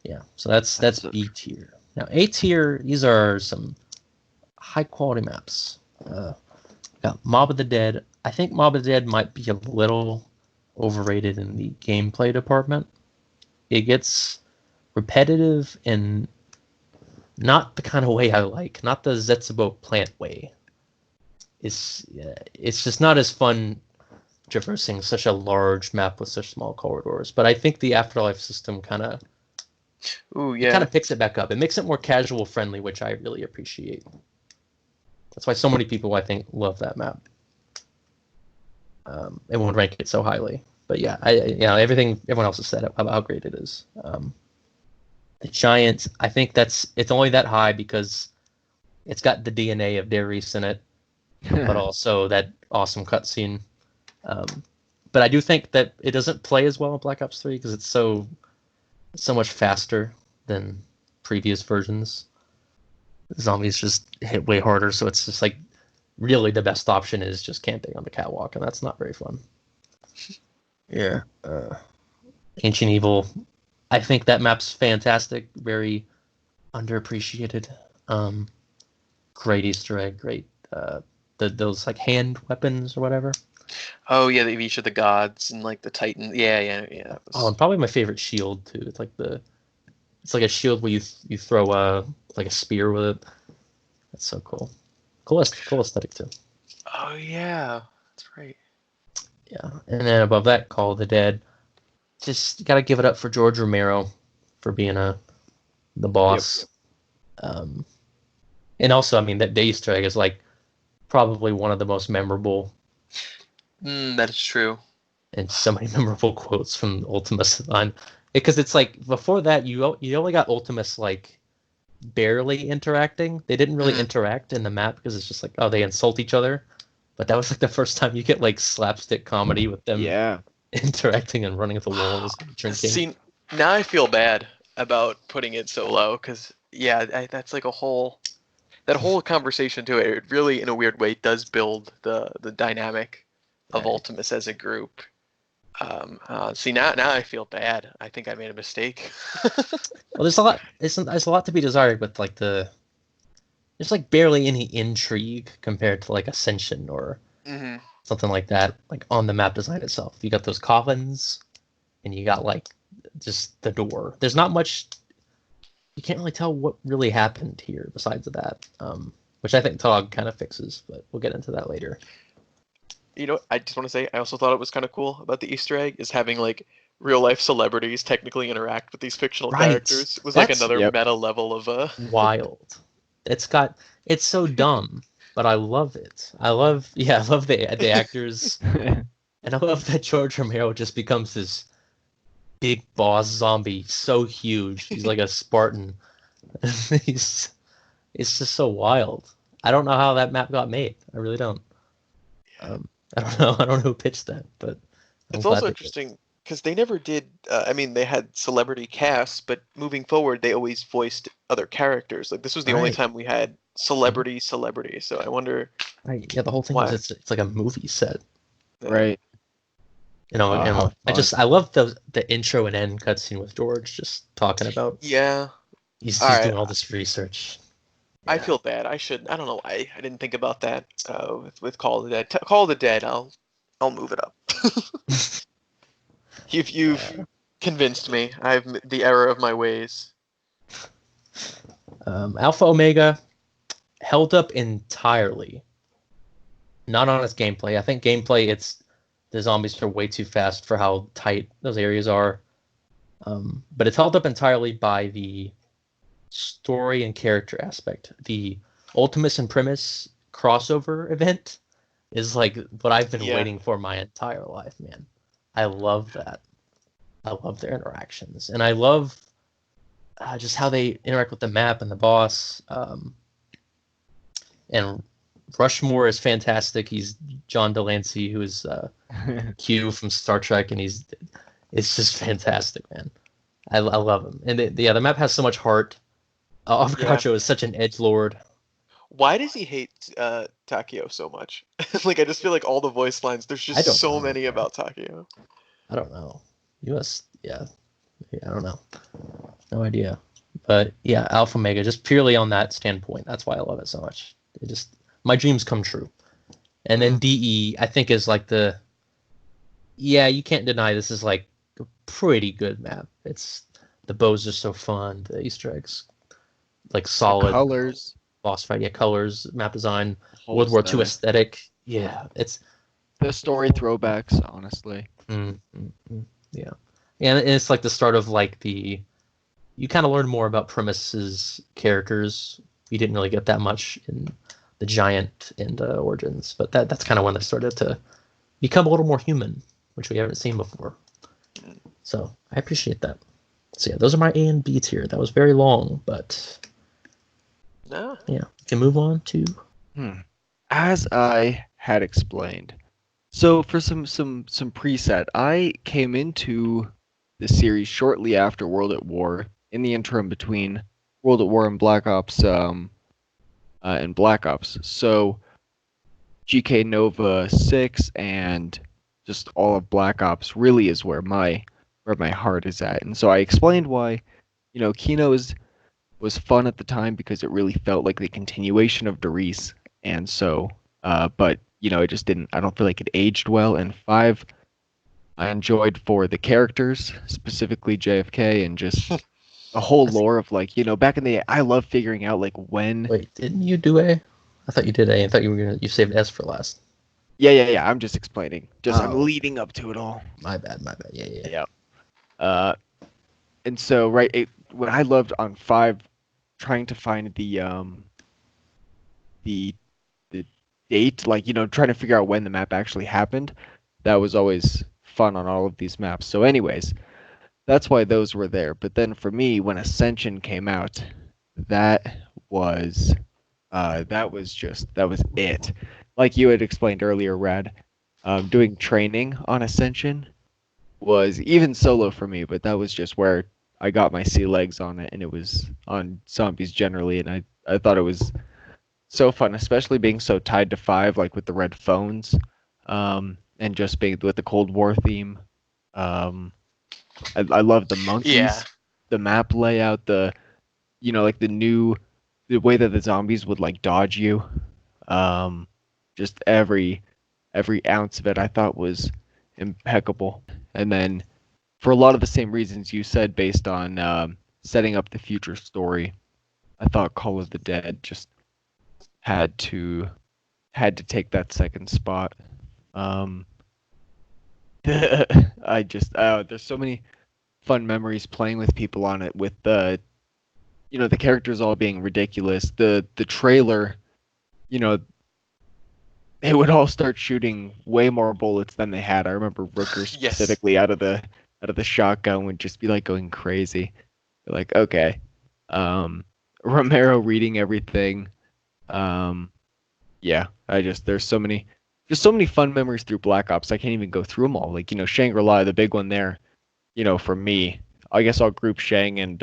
Yeah, so that's so B tier. Now A tier, these are some high quality maps. Got Mob of the Dead. I think Mob of the Dead might be a little overrated in the gameplay department. It gets repetitive and not the kind of way I like, not the Zetsubo plant way. It's just not as fun traversing such a large map with such small corridors. But I think the Afterlife system Ooh, it kind yeah. of picks it back up. It makes it more casual friendly, which I really appreciate. That's why so many people I think love that map. And would rank it so highly. But yeah, everything everyone else has said about how great it is. The Giant, I think it's only that high because it's got the DNA of Darius in it, but also that awesome cutscene. But I do think that it doesn't play as well in Black Ops 3 because it's so much faster than previous versions. Zombies just hit way harder, so it's just like really the best option is just camping on the catwalk, and that's not very fun. Yeah. Ancient Evil, I think that map's fantastic, very underappreciated. Great Easter egg, great those like hand weapons or whatever. Oh yeah, each of the gods and like the Titan. Yeah. That was... Oh, and probably my favorite shield too. It's like a shield where you throw like a spear with it. That's so cool. Cool aesthetic too. Oh yeah, that's right. Yeah, and then above that, Call of the Dead. Just gotta give it up for George Romero for being the boss. And also, I mean, that Easter egg is like probably one of the most memorable That is true. And so many memorable quotes from Ultimus on because it's like before that you only got Ultimus like barely interacting. They didn't really interact in the map because it's just like, oh, they insult each other. But that was like the first time you get like slapstick comedy with them Yeah. interacting and running at the walls and drinking. See, now I feel bad about putting it so low because that's like that whole conversation to it. It really, in a weird way, does build the dynamic of Right. Ultimus as a group. See, now I feel bad. I think I made a mistake. Well, there's a lot. There's a lot to be desired with like there's like barely any intrigue compared to like Ascension or something like that. Like on the map design itself, you got those coffins, and you got like just the door. There's not much. You can't really tell what really happened here besides that, which I think Tog kind of fixes, but we'll get into that later. You know, I just want to say I also thought it was kind of cool about the Easter egg is having like real life celebrities technically interact with these fictional Right. characters. It was like That's another meta level of wild. It's so dumb, but I love it. I love the actors, and I love that George Romero just becomes this big boss zombie, so huge. He's like a Spartan. It's just so wild. I don't know how that map got made. I really don't. I don't know. I don't know who pitched that, but it's also interesting because they never did. I mean, they had celebrity casts, but moving forward, they always voiced other characters. Like this was the only time we had celebrity. So I wonder. Right. Yeah, the whole thing is it's like a movie set. Right. You know, and I love the intro and end cutscene with George just talking about. Yeah. He's doing all this research. Yeah. I feel bad. I don't know why I didn't think about that with Call of the Dead. Call of the Dead. I'll move it up. You've convinced me. I've the error of my ways. Alpha Omega held up entirely. Not on its gameplay. I think gameplay, the zombies are way too fast for how tight those areas are. But it's held up entirely by the story and character aspect. The Ultimus and Primus crossover event is like what I've been waiting for my entire life, man. I love that. I love their interactions, and I love just how they interact with the map and the boss. And Rushmore is fantastic. He's John Delancey, who is Q from Star Trek, and it's just fantastic, man. I love him, and the map has so much heart. Avocacho is such an edgelord. Why does he hate Takeo so much? Like I just feel like all the voice lines. There's just so many about Takeo. I don't know. I don't know. No idea. But yeah, Alpha Omega, just purely on that standpoint, that's why I love it so much. My dreams come true. And then DE, I think, is like you can't deny this is like a pretty good map. The bows are so fun, the Easter eggs, like solid the colors, boss fight, colors, map design, World War II aesthetic. Yeah, it's the story throwbacks, honestly. Yeah, and it's like the start of like you kind of learn more about Primus's characters. You didn't really get that much in the Giant and Origins, but that's kind of when they started to become a little more human, which we haven't seen before. So I appreciate that. So yeah, those are my A and B tier. That was very long, but yeah, we can move on to. As I had explained, so for some preset, I came into the series shortly after World at War. In the interim between World at War and Black Ops, so GK Nova 6 and just all of Black Ops really is where my heart is at. And so I explained why, Kino was fun at the time because it really felt like the continuation of Darius. And so, but it just didn't. I don't feel like it aged well. And 5, I enjoyed for the characters, specifically JFK, and just the whole lore of back in the day, I love figuring out when. Wait, didn't you do A? I thought you did A. I thought you saved S for last. Yeah. I'm just explaining. I'm leading up to it all. My bad. Yeah. And so what I loved on 5, trying to find the date, like, trying to figure out when the map actually happened. That was always fun on all of these maps. So anyways, that's why those were there. But then for me, when Ascension came out, that was that was it. Like you had explained earlier, Rad, doing training on Ascension was even solo for me, but that was just where I got my sea legs on it, and it was on zombies generally, and I thought it was so fun, especially being so tied to five, like with the red phones, and just being with the Cold War theme. Um, I love the Yeah. monkeys, the map layout, like the way that the zombies would like dodge you. Um, just every ounce of it I thought was impeccable. And then for a lot of the same reasons you said, based on setting up the future story, I thought Call of the Dead just had to take that second spot. Um, I just there's so many fun memories playing with people on it, with the characters all being ridiculous. The trailer, you know, they would all start shooting way more bullets than they had. I remember Rooker Yes. specifically out of the shotgun would just be like going crazy. Like, okay. Romero reading everything. Um, yeah, there's so many fun memories through Black Ops. I can't even go through them all. Like, Shangri-La, the big one there, for me. I guess I'll group Shang and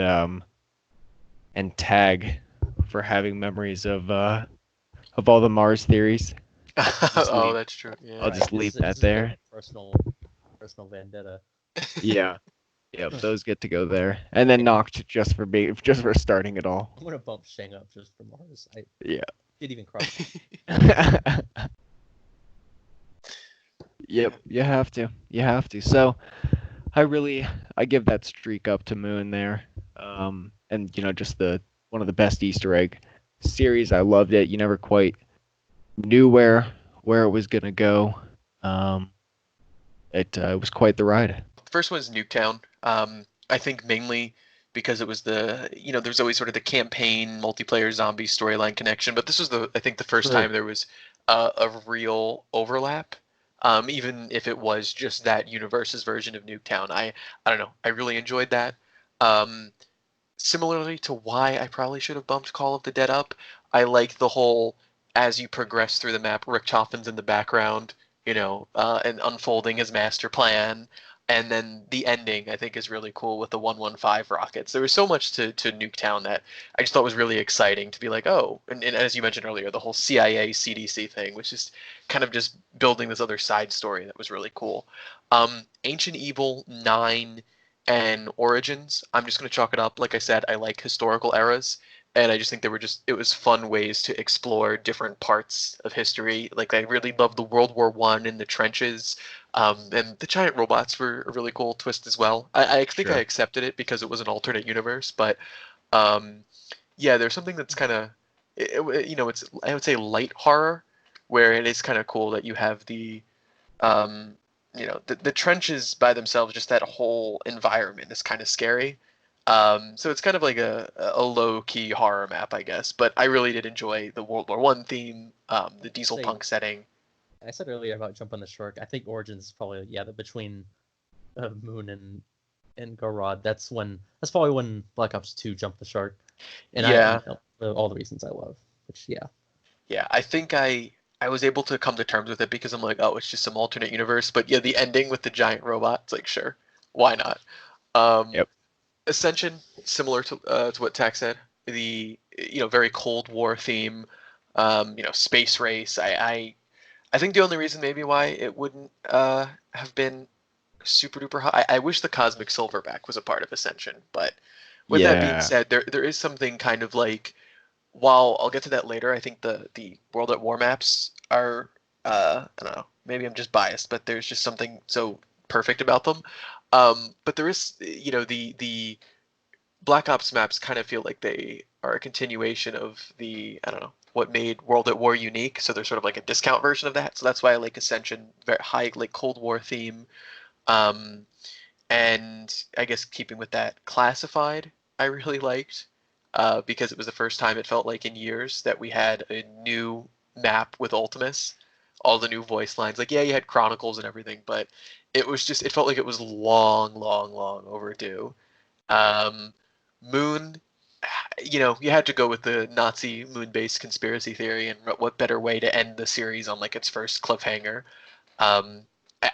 Tag for having memories of all the Mars theories. Just Oh, leave that's true. I'll Yeah. Right. just leave This that is like there. a personal vendetta. Yeah. Yep, those get to go there. And then knocked just for starting it all. I'm gonna bump Shang up just for Mars. I Yeah. didn't even cross. Yep, you have to. You have to. So I give that streak up to Moon there. And just the one of the best Easter egg series. I loved it. You never quite knew where it was gonna go. Um, it was quite the ride. The first one is Nuketown. I think mainly because it was there's always sort of the campaign multiplayer zombie storyline connection, but this was I think the first True. time there was a real overlap. Even if it was just that universe's version of Nuketown, I don't know. I really enjoyed that. Um, Similarly to why I probably should have bumped Call of the Dead up, I like the whole as you progress through the map, Richthofen's in the background, and unfolding his master plan. And then the ending, I think, is really cool with the 115 rockets. There was so much to Nuketown that I just thought was really exciting to be like, oh, and as you mentioned earlier, the whole CIA CDC thing, which is kind of just building this other side story that was really cool. Ancient Evil 9 and Origins, I'm just going to chalk it up. Like I said, I like historical eras, and I just think it was fun ways to explore different parts of history. Like I really loved the World War One in the trenches, and the giant robots were a really cool twist as well. I think I Sure. accepted it because it was an alternate universe, but um, yeah, there's something that's kind of, it's I would say light horror, where it is kind of cool that you have um, the trenches by themselves, just that whole environment is kind of scary. So it's kind of like a low key horror map, I guess. But I really did enjoy the World War One theme, the diesel Say, punk setting. I said earlier about jumping the shark. I think Origins is probably between Moon and Gorod. That's probably when Black Ops 2 jumped the shark, and Yeah, all the reasons I love. Which yeah. I think I was able to come to terms with it because I'm like, oh, it's just some alternate universe. But yeah, the ending with the giant robot, it's like, sure, why not? Um, Yep. Ascension, similar to what Tac said, the very Cold War theme, space race. I think the only reason maybe why it wouldn't have been super duper high. I wish the Cosmic Silverback was a part of Ascension, but with that being Yeah. said, there is something kind of like, while I'll get to that later, I think the World at War maps are I don't know, maybe I'm just biased, but there's just something so perfect about them. But there is, the Black Ops maps kind of feel like they are a continuation of I don't know, what made World at War unique. So they're sort of like a discount version of that. So that's why I like Ascension, very high, like Cold War theme. Um, and I guess keeping with that, Classified, I really liked, because it was the first time it felt like in years that we had a new map with Ultimus, all the new voice lines. Like, yeah, you had Chronicles and everything, but it felt like it was long, long, long overdue. Um, Moon, you had to go with the Nazi moon-based conspiracy theory, and what better way to end the series on like its first cliffhanger? Um,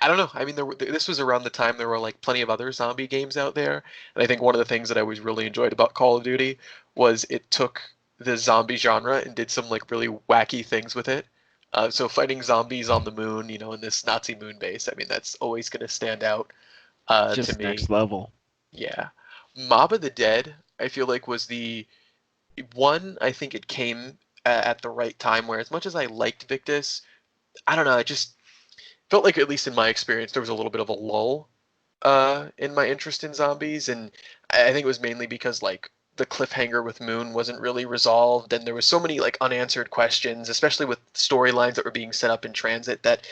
I don't know. I mean, this was around the time there were like plenty of other zombie games out there, and I think one of the things that I always really enjoyed about Call of Duty was it took the zombie genre and did some like really wacky things with it. So fighting zombies on the moon, in this Nazi moon base, I mean, that's always going to stand out to Just me. next level. Yeah. Mob of the Dead, I feel like was the one. I think it came at the right time where, as much as I liked Victus, I don't know, it just felt like, at least in my experience, there was a little bit of a lull in my interest in zombies, and I think it was mainly because like the cliffhanger with Moon wasn't really resolved, and there was so many like unanswered questions, especially with storylines that were being set up in transit, that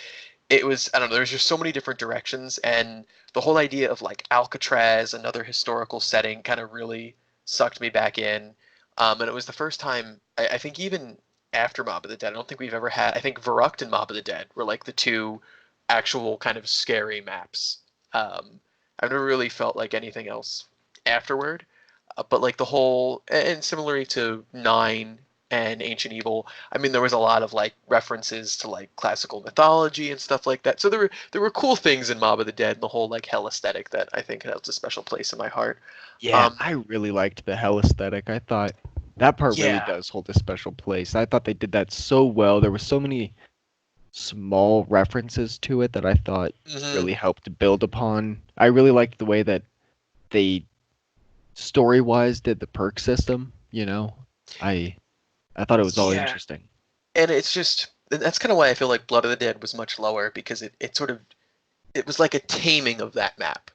it was, I don't know, there's just so many different directions, and the whole idea of like Alcatraz, another historical setting, kind of really sucked me back in. And it was the first time, I think, even after Mob of the Dead, I don't think we've ever had. I think Verrucht and Mob of the Dead were like the two actual kind of scary maps. I've never really felt like anything else afterward. But like the whole, and similarly to Nine and Ancient Evil, I mean, there was a lot of like references to like classical mythology and stuff like that. So there were cool things in Mob of the Dead, and the whole like hell aesthetic that I think has a special place in my heart. Yeah, Um, I really liked the hell aesthetic. I thought that part really yeah. does hold a special place. I thought they did that so well. There were so many small references to it that I thought Hmm. really helped to build upon. I really liked the way that they story-wise did the perk system, you know. I I thought it was all Yeah. interesting. And it's just, and that's kind of why I feel like Blood of the Dead was much lower, because it sort of, it was like a taming of that map.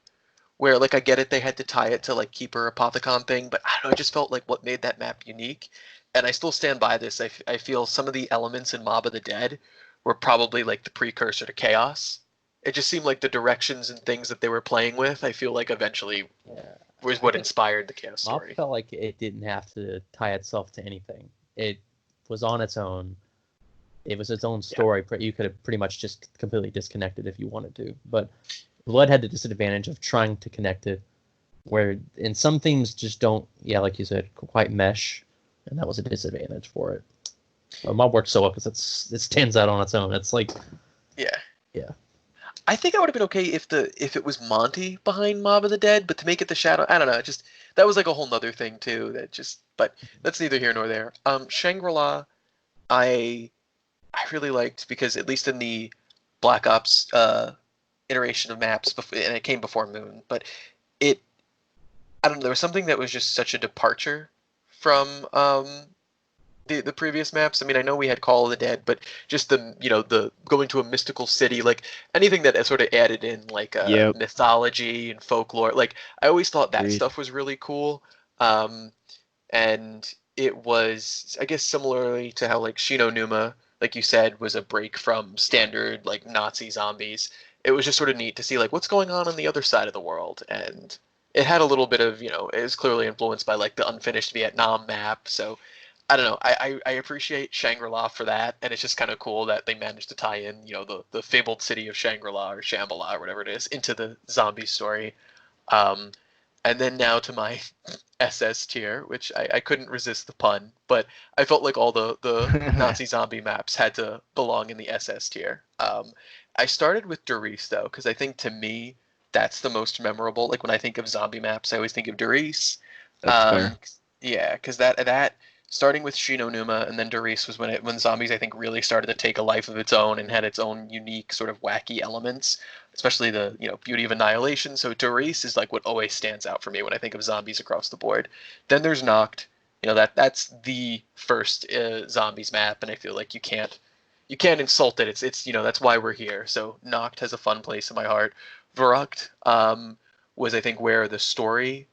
Where, like, I get it, they had to tie it to like Keeper Apothecon thing, but I don't know, it just felt like what made that map unique. And I still stand by this. I feel some of the elements in Mob of the Dead were probably like the precursor to Chaos. It just seemed like the directions and things that they were playing with, I feel like eventually Yeah, was I what think inspired the Chaos Mob story. felt like it didn't have to tie itself to anything. It was on its own. It was its own Yeah. story. You could have pretty much just completely disconnected if you wanted to. But Blood had the disadvantage of trying to connect it, where in some things just don't, yeah, like you said, quite mesh, and that was a disadvantage for it. But Mob works so well because it stands out on its own. It's like, Yeah. yeah, I think I would have been okay if it was Monty behind Mob of the Dead, but to make it the Shadow, I don't know. Just that was like a whole nother thing too. But that's neither here nor there. Shangri-La, I I really liked, because at least in the Black Ops iteration of maps, and it came before Moon, but it, I don't know, there was something that was just such a departure from the previous maps. I mean, I know we had Call of the Dead, but just the going to a mystical city, like anything that sort of added in like Yep, mythology and folklore. Like I always thought that agreed. stuff was really cool. Um, and it was, I guess, similarly to how like Shino Numa, like you said, was a break from standard like Nazi zombies. It was just sort of neat to see like what's going on the other side of the world, and it had a little bit of, it was clearly influenced by like the unfinished Vietnam map. So I don't know. I appreciate Shangri-La for that, and it's just kind of cool that they managed to tie in, the fabled city of Shangri-La or Shambhala or whatever it is into the zombie story. Um, and then now to my SS tier, which I couldn't resist the pun, but I felt like all the Nazi zombie maps had to belong in the SS tier. I started with Doris though, because I think to me that's the most memorable. Like when I think of zombie maps, I always think of Doris. That's fair. Um, yeah, because that starting with Shino Numa and then Doris was when zombies I think really started to take a life of its own and had its own unique sort of wacky elements, especially the beauty of annihilation. So Doris is like what always stands out for me when I think of zombies across the board. Then there's Noct. That's the first zombies map, and I feel like you can't insult it. It's that's why we're here. So Noct has a fun place in my heart. Verrucht was I think where the story,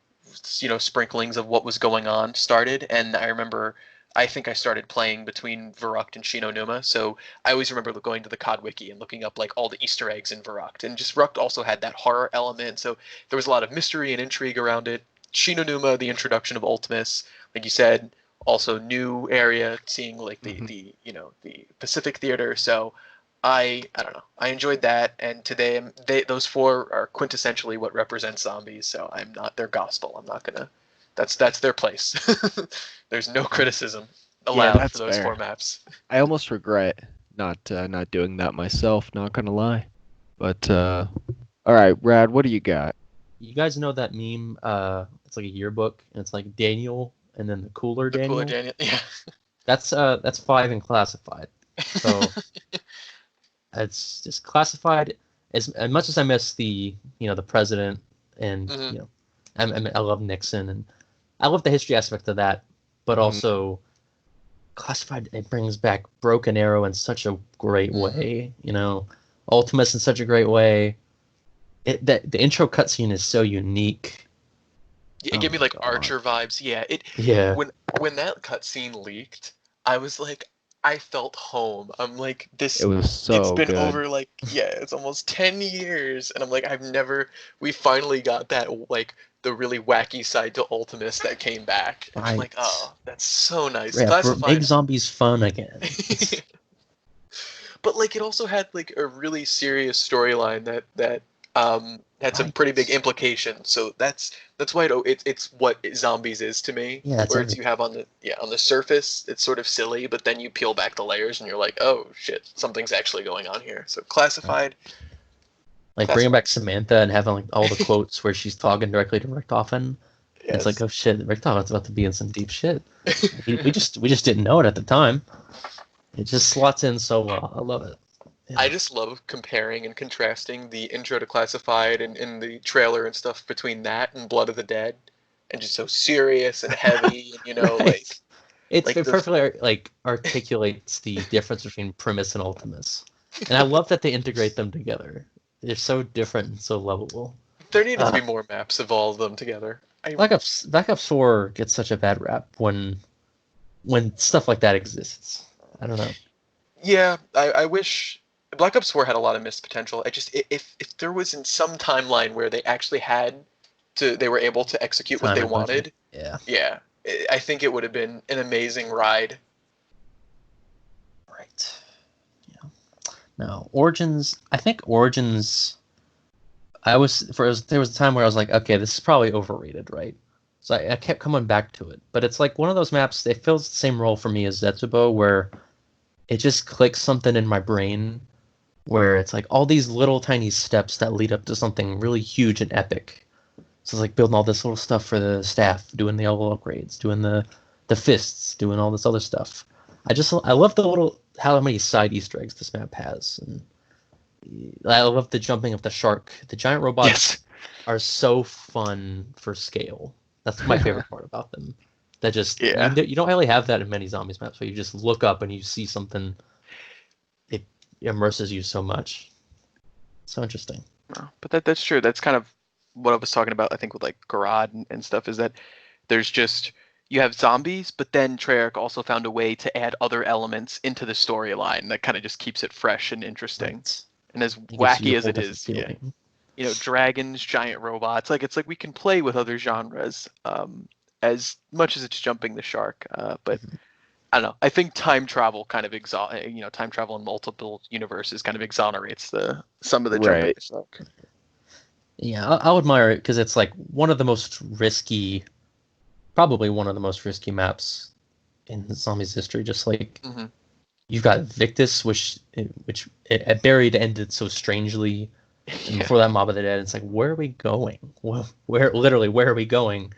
sprinklings of what was going on started, and I remember. I think I started playing between Verrucht and Shino Numa, so I always remember going to the COD wiki and looking up like all the Easter eggs in Verrucht, and just Verrucht also had that horror element, so there was a lot of mystery and intrigue around it. Shino Numa, the introduction of Ultimus, like you said, also new area, seeing like the the Pacific Theater. So I don't know. I enjoyed that, and today those four are quintessentially what represents zombies. So I'm not their gospel. I'm not gonna. That's their place. There's no criticism Yeah, allowed for that's those four fair. maps. I almost regret not doing that myself, not gonna lie. But all right, Rad, what do you got? You guys know that meme? It's like a yearbook, and it's like Daniel, and then the cooler The cooler Daniel. Daniel, yeah. That's 5 and classified. So it's just classified. As much as I miss the president, and Hmm. I love Nixon, and I love the history aspect of that, but Mhm. also classified, it brings back Broken Arrow in such a great way. Ultimates in such a great way. The intro cutscene is so unique. It Oh gave me my like god. Archer vibes. Yeah, it Yeah. when that cutscene leaked, I was like, I felt home. I'm like, It this. was It's so been good. over like yeah, it's almost 10 years, and I'm like, we finally got that like the really wacky side to Ultimus that came back, and I'm like, Right. oh, that's so nice. Yeah, make Classified. zombies fun again. But like it also had like a really serious storyline that had some Right. pretty big implications. So that's why it's what zombies is to me. Yeah, it's Where it's you everything. have on the surface it's sort of silly, but then you peel back the layers and you're like, oh shit, something's actually going on here. So Right. classified, Like bringing classified. back Samantha and having like all the quotes where she's talking directly to Richtofen. It's like, Yes. oh shit, Richtoffen's about to be in some deep shit. We just didn't know it at the time. It just slots in so well. I love it. I Yeah. just love comparing and contrasting the intro to Classified and in the trailer and stuff between that and Blood of the Dead, and just so serious and heavy, and Right. It like the perfectly like articulates the difference between Primus and Ultimus, and I love that they integrate them together. They're so different and so lovable. there needed to Uh, be more maps of all of them together. Black Ops 4 gets such a bad rap when stuff like that exists. I don't know. Yeah, I wish Black Ops 4 had a lot of missed potential. If there was in some timeline where they actually they were able to execute what Time they and budget. wanted, Yeah. yeah, I think it would have been an amazing ride. Right. Yeah. No, Origins. I think Origins. There was a time where I was like, okay, this is probably overrated, right? So I kept coming back to it, but it's like one of those maps. It fills the same role for me as Zetsubo, where it just clicks something in my brain, where it's like all these little tiny steps that lead up to something really huge and epic. So it's like building all this little stuff for the staff, doing the level upgrades, doing the fists, doing all this other stuff. I love the little how many side Easter eggs this map has, and I love the jumping of the shark. The giant Yes. robots are so fun for scale. That's my favorite part about them. That just Yeah. you don't really have that in many zombies maps, where you just look up and you see something. It immerses you so much. So interesting. No, but that's true. That's kind of what I was talking about. I think with like Garad and stuff is that there's just you have zombies, but then Treyarch also found a way to add other elements into the storyline that kind of just keeps it fresh and interesting. Right. And as It gives you wacky a as whole it different is, yeah, feeling. dragons, giant robots, like it's like we can play with other genres, as much as it's jumping the shark. But Mhm. I don't know. I think time travel kind of time travel in multiple universes kind of exonerates the some of the jumping Right. the shark. Yeah, I'll admire it because it's like probably one of the most risky maps in zombies history. Just like Hmm. you've got Victus, which at buried ended so strangely, and Yeah. before that, Mob of the Dead. It's like, where are we going? Where are we going?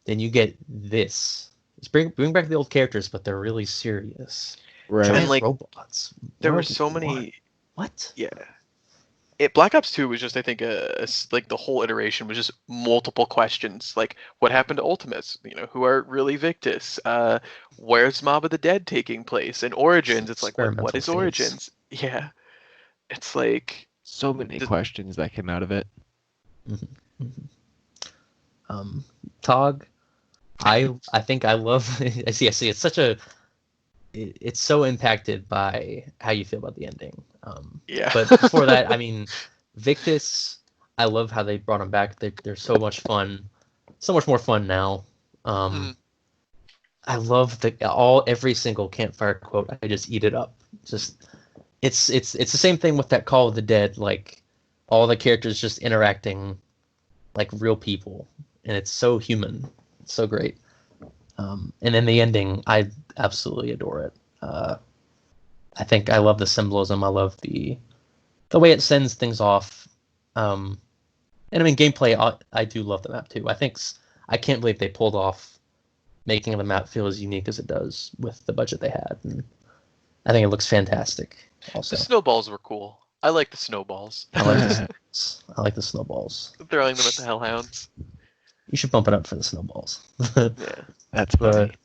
Then you get this. Just bring back the old characters, but they're really serious. Right. And Giant like robots. there were World so War. many. What? Yeah. Black Ops 2 was just, I think, like the whole iteration was just multiple questions. Like, what happened to Ultimates? Who are really Victus? Where's Mob of the Dead taking place? And Origins, it's like, what Experimental is phase. Origins? Yeah. It's like, So many the, questions that came out of it. Mhm, mhm. Um, Tog, I think I love. I see. I see. It's so impacted by how you feel about the ending. yeah. But before that, I mean, Victus, I love how they brought him back. They're so much fun, so much more fun now. Um, Mhm. I love every single campfire quote. I just eat it up. Just it's the same thing with that Call of the Dead. Like all the characters just interacting like real people, and it's so human. It's so great. And then the ending, I absolutely adore it. I think I love the symbolism. I love the way it sends things off. And I mean, gameplay, I do love the map too. I can't believe they pulled off making the map feel as unique as it does with the budget they had. And I think it looks fantastic. Also, The snowballs were cool. I like the snowballs. I like the snowballs. I like the snowballs. Throwing them at the hellhounds. You should bump it up for the snowballs. Yeah. That's funny. But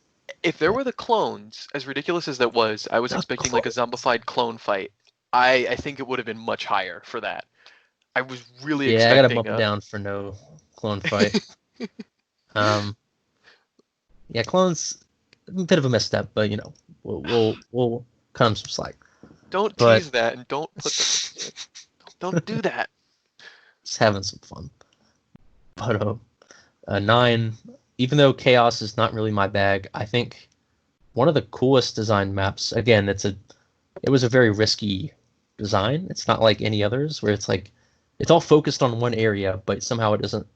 If there were the clones, as ridiculous as that was, I was The expecting like a zombified clone fight. I think it would have been much higher for that. I was really yeah, I gotta expecting. bump it down for no clone fight. Yeah, clones, a bit of a misstep, but you know, we'll cut them some slack. Don't But- tease that and don't put the, don't do that. Just having some fun. But 9, even though chaos is not really my bag, I think one of the coolest designed maps. Again, it was a very risky design. It's not like any others where it's like it's all focused on one area, but somehow it doesn't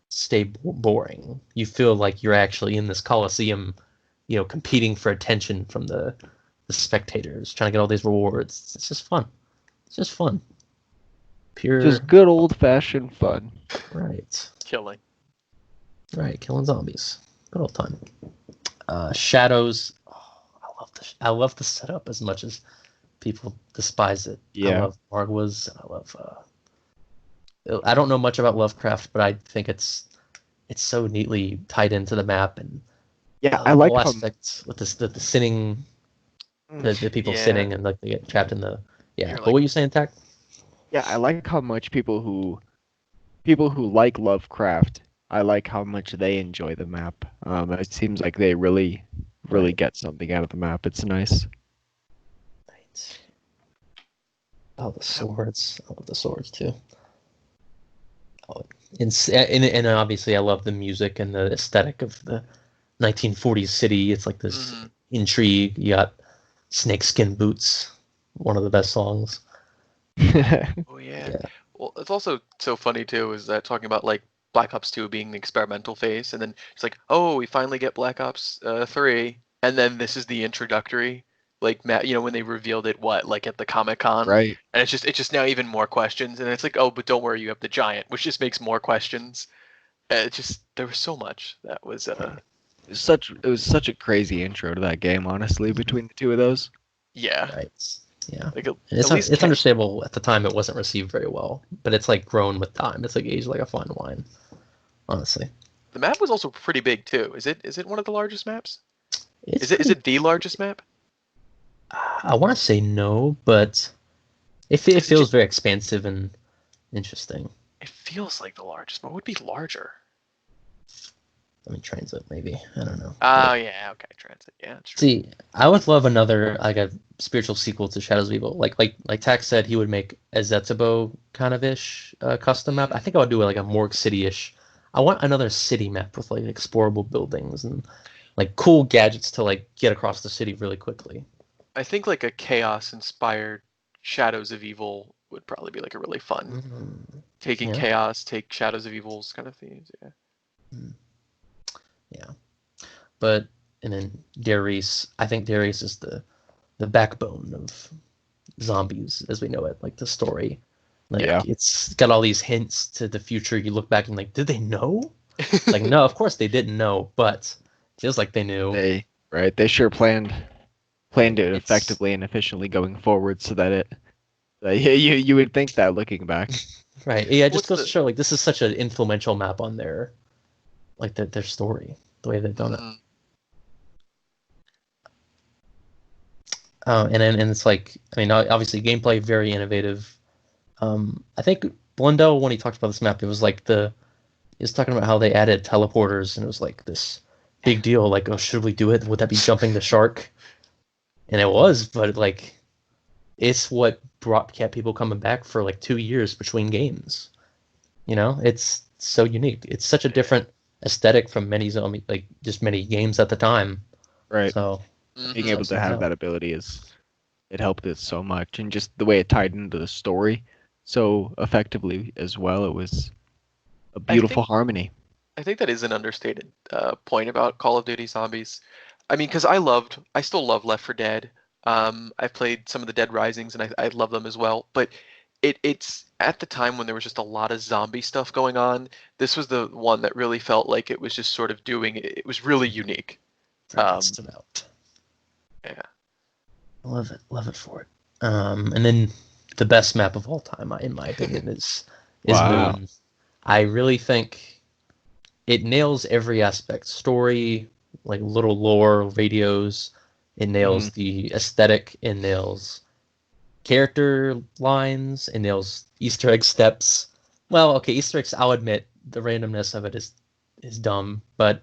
stay boring. You feel like you're actually in this coliseum, you know, competing for attention from the spectators, trying to get all these rewards. It's just fun. It's just fun. Pure Just good old fashioned fun. right. Killing. Right, killing zombies. Good old time. Shadows. Oh, I love the setup as much as people despise it. I Yeah. love Margwas. I love. I don't know much about Lovecraft, but I think it's so neatly tied into the map and Yeah, the I like whole how aspect with the sitting, the people Yeah. sitting and like they get trapped in the. Yeah, You're what like- were you saying, Tac? yeah, I like how much people who like Lovecraft, I like how much they enjoy the map. It seems like they really Right. get something out of the map. It's nice. Right. Oh, the swords. I love the swords too. Oh, and obviously I love the music and the aesthetic of the 1940s city. It's like this Mhm. intrigue. You got Snakeskin Boots, one of the best songs. Oh yeah. Yeah. Well, it's also so funny too, is that talking about like Black Ops 2 being the experimental phase, and then it's like, oh, we finally get Black Ops 3, and then this is the introductory, like you know, when they revealed it, like at the Comic-Con, Right. and it's just now even more questions, and it's like, oh, but don't worry, you have the giant, which just makes more questions. There was so much that was It was such a crazy intro to that game, honestly, between the two of those. yeah, Right. Yeah. like And at least it's understandable at the time it wasn't received very well, but it's like grown with time. It's like aged like a fine wine, honestly. the map was also pretty big too. Is it one of the largest maps? It's Is it the largest map? I want to say no, but it feels very expansive and interesting. It feels like the largest, but it would be larger. I mean, transit maybe. I don't know. Oh yeah, okay, transit. Yeah, that's true. See, I would love another like a spiritual sequel to Shadows of Evil. Like Tax said, he would make a Zetsubo kind of ish custom map. I think I would do like a Morgue City ish. I want another city map with like explorable buildings and like cool gadgets to like get across the city really quickly. I think like a chaos-inspired Shadows of Evil would probably be like a really fun taking Yeah. chaos, take Shadows of Evil's kind of themes. Yeah. Yeah, but and then Darius, I think Darius is the backbone of zombies as we know it, like the story. Like Yeah. it's got all these hints to the future. You look back and like, did they know? Like, no, of course they didn't know, but it feels like they knew. They sure planned it It's- effectively and efficiently going forward, so that you would think that looking back. Right. Yeah, it What's just goes the- to show like this is such an influential map on their story, the way they've done it. Mhm. And it's like, I mean, obviously gameplay very innovative. I think Blundell, when he talked about this map, it was like he was talking about how they added teleporters, and it was like this big deal. Like, oh, should we do it? Would that be jumping the shark? And it was, but like, it's what kept people coming back for like 2 years between games. You know, it's so unique. It's such a different aesthetic from many zombie, like just many games at the time. Right. So Being Mhm. able to have that ability it helped it so much, and just the way it tied into the story so effectively as well. It was a I beautiful think harmony. I think that is an understated point about Call of Duty Zombies. I mean, because I still love Left 4 Dead. I've played some of the Dead Risings, and I love them as well. But it's at the time when there was just a lot of zombie stuff going on. This was the one that really felt like it was just sort of doing it. It was really unique. very Um, stood out. yeah. Love it for it. And then the best map of all time, in my opinion, is Wow. Moon. I really think it nails every aspect: story, like little lore, radios. It nails the aesthetic. It nails character lines. It nails Easter egg steps. Well, okay, Easter eggs. I'll admit the randomness of it is dumb, but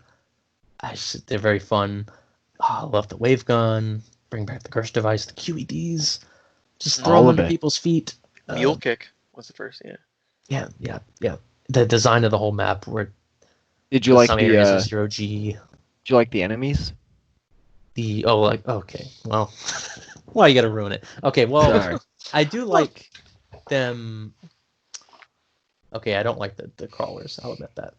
they're very fun. Oh, I love the wave gun. Bring back the curse device, the QEDs. Just throw All them of under it. people's feet. Mule Kick was the first. Yeah. Yeah. The design of the whole map, where Did you like some the areas are 0G. did you like the enemies? Okay, well, why you gotta ruin it? Okay, well, Sorry. I do like them. Okay, I don't like the crawlers. I'll admit that.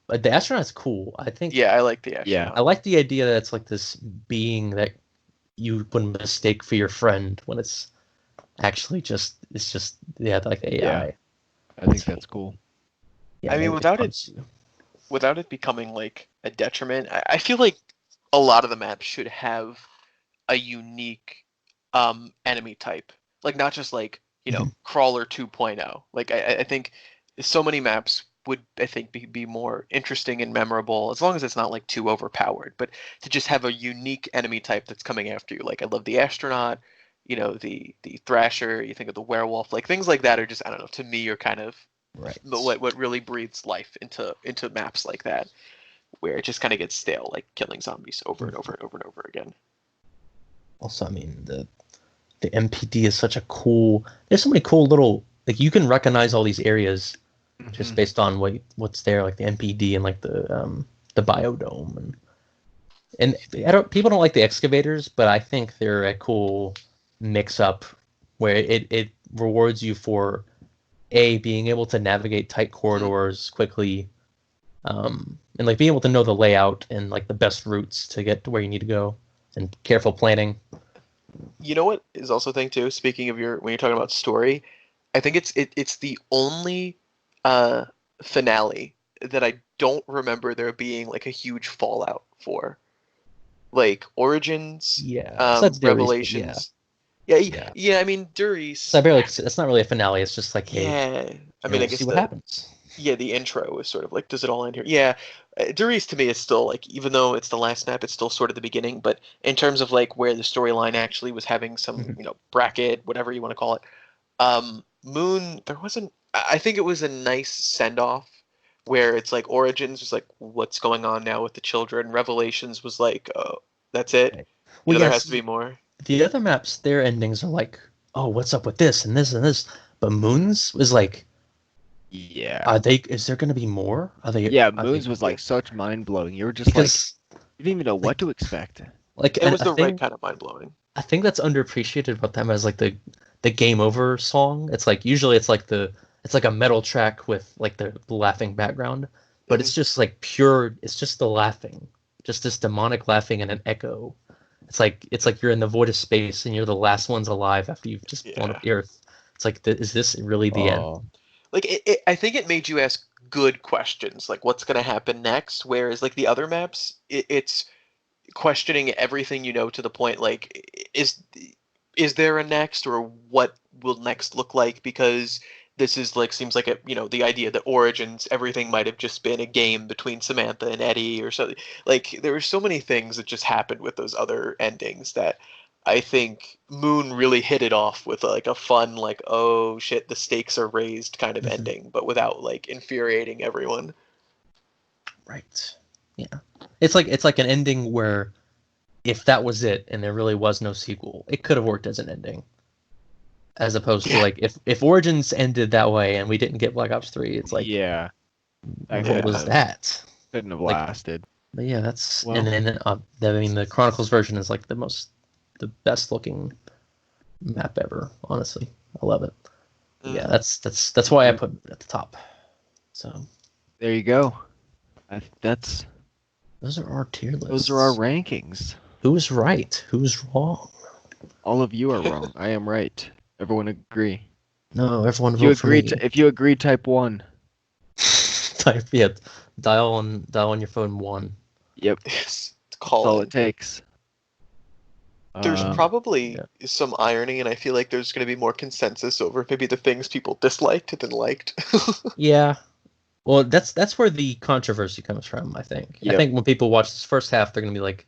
But the astronaut's cool. I think Yeah, I like the Yeah. astronaut. I like the idea that it's like this being that you would mistake for your friend when it's actually just like the AI. Yeah. I think that's cool. Yeah, I mean, it hunts you. without it becoming like a detriment, I feel like a lot of the maps should have a unique enemy type. Like not just like, Mhm. crawler 2.0. Like I think so many maps would I think be more interesting and memorable as long as it's not like too overpowered. But to just have a unique enemy type that's coming after you. Like I love the astronaut, the thrasher, you think of the werewolf, like things like that are just I don't know, to me are kind of Right. what really breathes life into maps like that where it just kind of gets stale, like killing zombies over and over and over and over again. Also, I mean, the MPD is such a cool. There's so many cool little, like, you can recognize all these areas just Mhm. based on what's there, like the MPD and like the biodome, and people don't like the excavators, but I think they're a cool mix up where it rewards you for being able to navigate tight Mm. corridors quickly, and like being able to know the layout and like the best routes to get to where you need to go, and careful planning. You know what is also a thing too? Speaking of when you're talking about story, I think it's the only uh, finale that I don't remember there being like a huge fallout for. Like Origins, Yeah, besides Darius, but yeah, Revelations. Yeah, yeah. yeah. I mean, So I Duris. barely. It's not really a finale. It's just like, hey, Yeah. I you know, mean, I we'll see guess what happens. the intro is sort of like, does it all end here? Yeah, Darius to me is still like, even though it's the last map, it's still sort of the beginning. But in terms of like where the storyline actually was having some, Mhm. bracket, whatever you want to call it, Moon, there wasn't. I think it was a nice send off where it's like Origins was like, what's going on now with the children? Revelations was like, oh, that's it. Right. Well, There has to yes, be more. the other maps, their endings are like, oh, what's up with this and this and this. But Moon's was like, Yeah. is there going to be more? Yeah, Are they, Moons was like such mind blowing. You were just like because you didn't even know what like, to expect. It was a the right thing, kind of mind blowing. I think that's underappreciated about them as like the game over song. It's like, usually it's like a metal track with like the laughing background, but Hmm. it's just like pure, it's just the laughing, just this demonic laughing and an echo. It's like you're in the void of space and you're the last ones alive after you've just blown up Yeah. the earth. It's like, is this really the end? Oh, Like I think it made you ask good questions, like what's going to happen next. Whereas like the other maps, it's questioning everything to the point like is there a next or what will next look like because this is like seems like the idea that Origins everything might have just been a game between Samantha and Eddie or something. Like there were so many things that just happened with those other endings that I think Moon really hit it off with like a fun like oh shit the stakes are raised kind of Mhm. ending but without like infuriating everyone. Right. Yeah. It's like an ending where if that was it and there really was no sequel, it could have worked as an ending. As opposed to Yeah. like if Origins ended that way and we didn't get Black Ops 3, it's like, yeah. That what couldn't was Yeah. have that? couldn't have Like, lasted. But yeah, that's Well. and then I mean the Chronicles version is like the best looking map ever. Honestly, I love it. Yeah, that's why I put it at the top. So There you go. That's those are our tier lists. those are our rankings. Who's right? Who's wrong? All of you are wrong. I am right. Everyone agree. No, everyone If you vote for agree, me. if you agree, type 1. Type yeah, dial on your phone 1. Yep, Yes, that's call all in. it takes. There's probably yeah. some irony, and I feel like there's going to be more consensus over maybe the things people disliked than liked. Yeah. Well, that's where the controversy comes from, I think. I Yep. think when people watch this first half, they're gonna be like,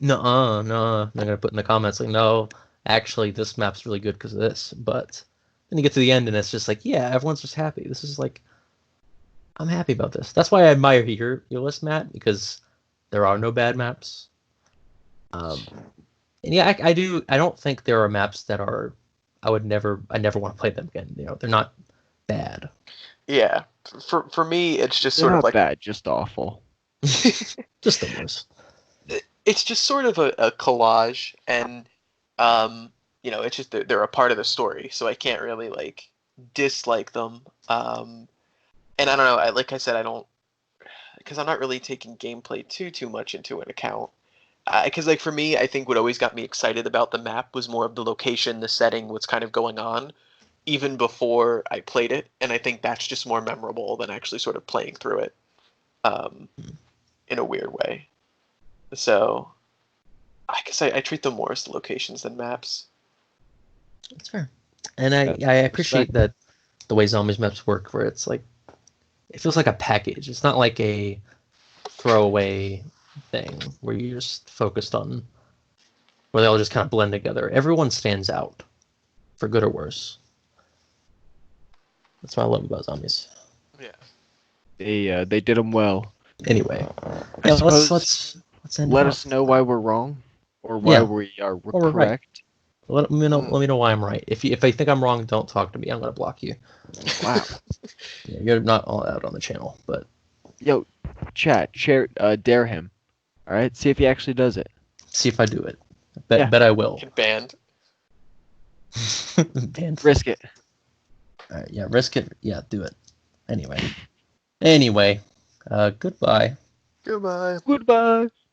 "Nuh-uh, no." They're gonna put in the comments like, "No, actually, this map's really good because of this." But then you get to the end, and it's just like, "Yeah, everyone's just happy. This is like, I'm happy about this." That's why I admire your list, Matt, because there are no bad maps. And yeah, I do. I don't think there are maps that are. I never want to play them again. You know, they're not bad. Yeah, for me, it's just They're sort of not like bad, just awful. Just the worst. it's just sort of a collage, and it's just they're a part of the story, so I can't really like dislike them. And I don't know. Like I said, I don't because I'm not really taking gameplay too much into an account. Because like for me, I think what always got me excited about the map was more of the location, the setting, what's kind of going on, even before I played it, and I think that's just more memorable than actually sort of playing through it, um, in a weird way. So I guess I treat them more as locations than maps. That's fair. And I That's I appreciate respect. that the way zombies maps work, where it's like it feels like a package. It's not like a throwaway thing where you're just focused on where they all just kind of blend together. Everyone stands out, for good or worse. That's what I love about zombies. Yeah. They did them well. Anyway, I yeah, suppose let's end it let off. us know why we're wrong or why Yeah, we are or we're right. correct. Let me know why I'm right. If I think I'm wrong, don't talk to me. I'm gonna block you. Wow. Yeah, you're not all out on the channel, but Yo, chat, share, dare him. All right, see if he actually does it. see if I do it. Yeah. Bet I will. Get banned. Banned. Risk it. All right, yeah, risk it. Yeah, do it. Anyway, goodbye. Goodbye. Goodbye.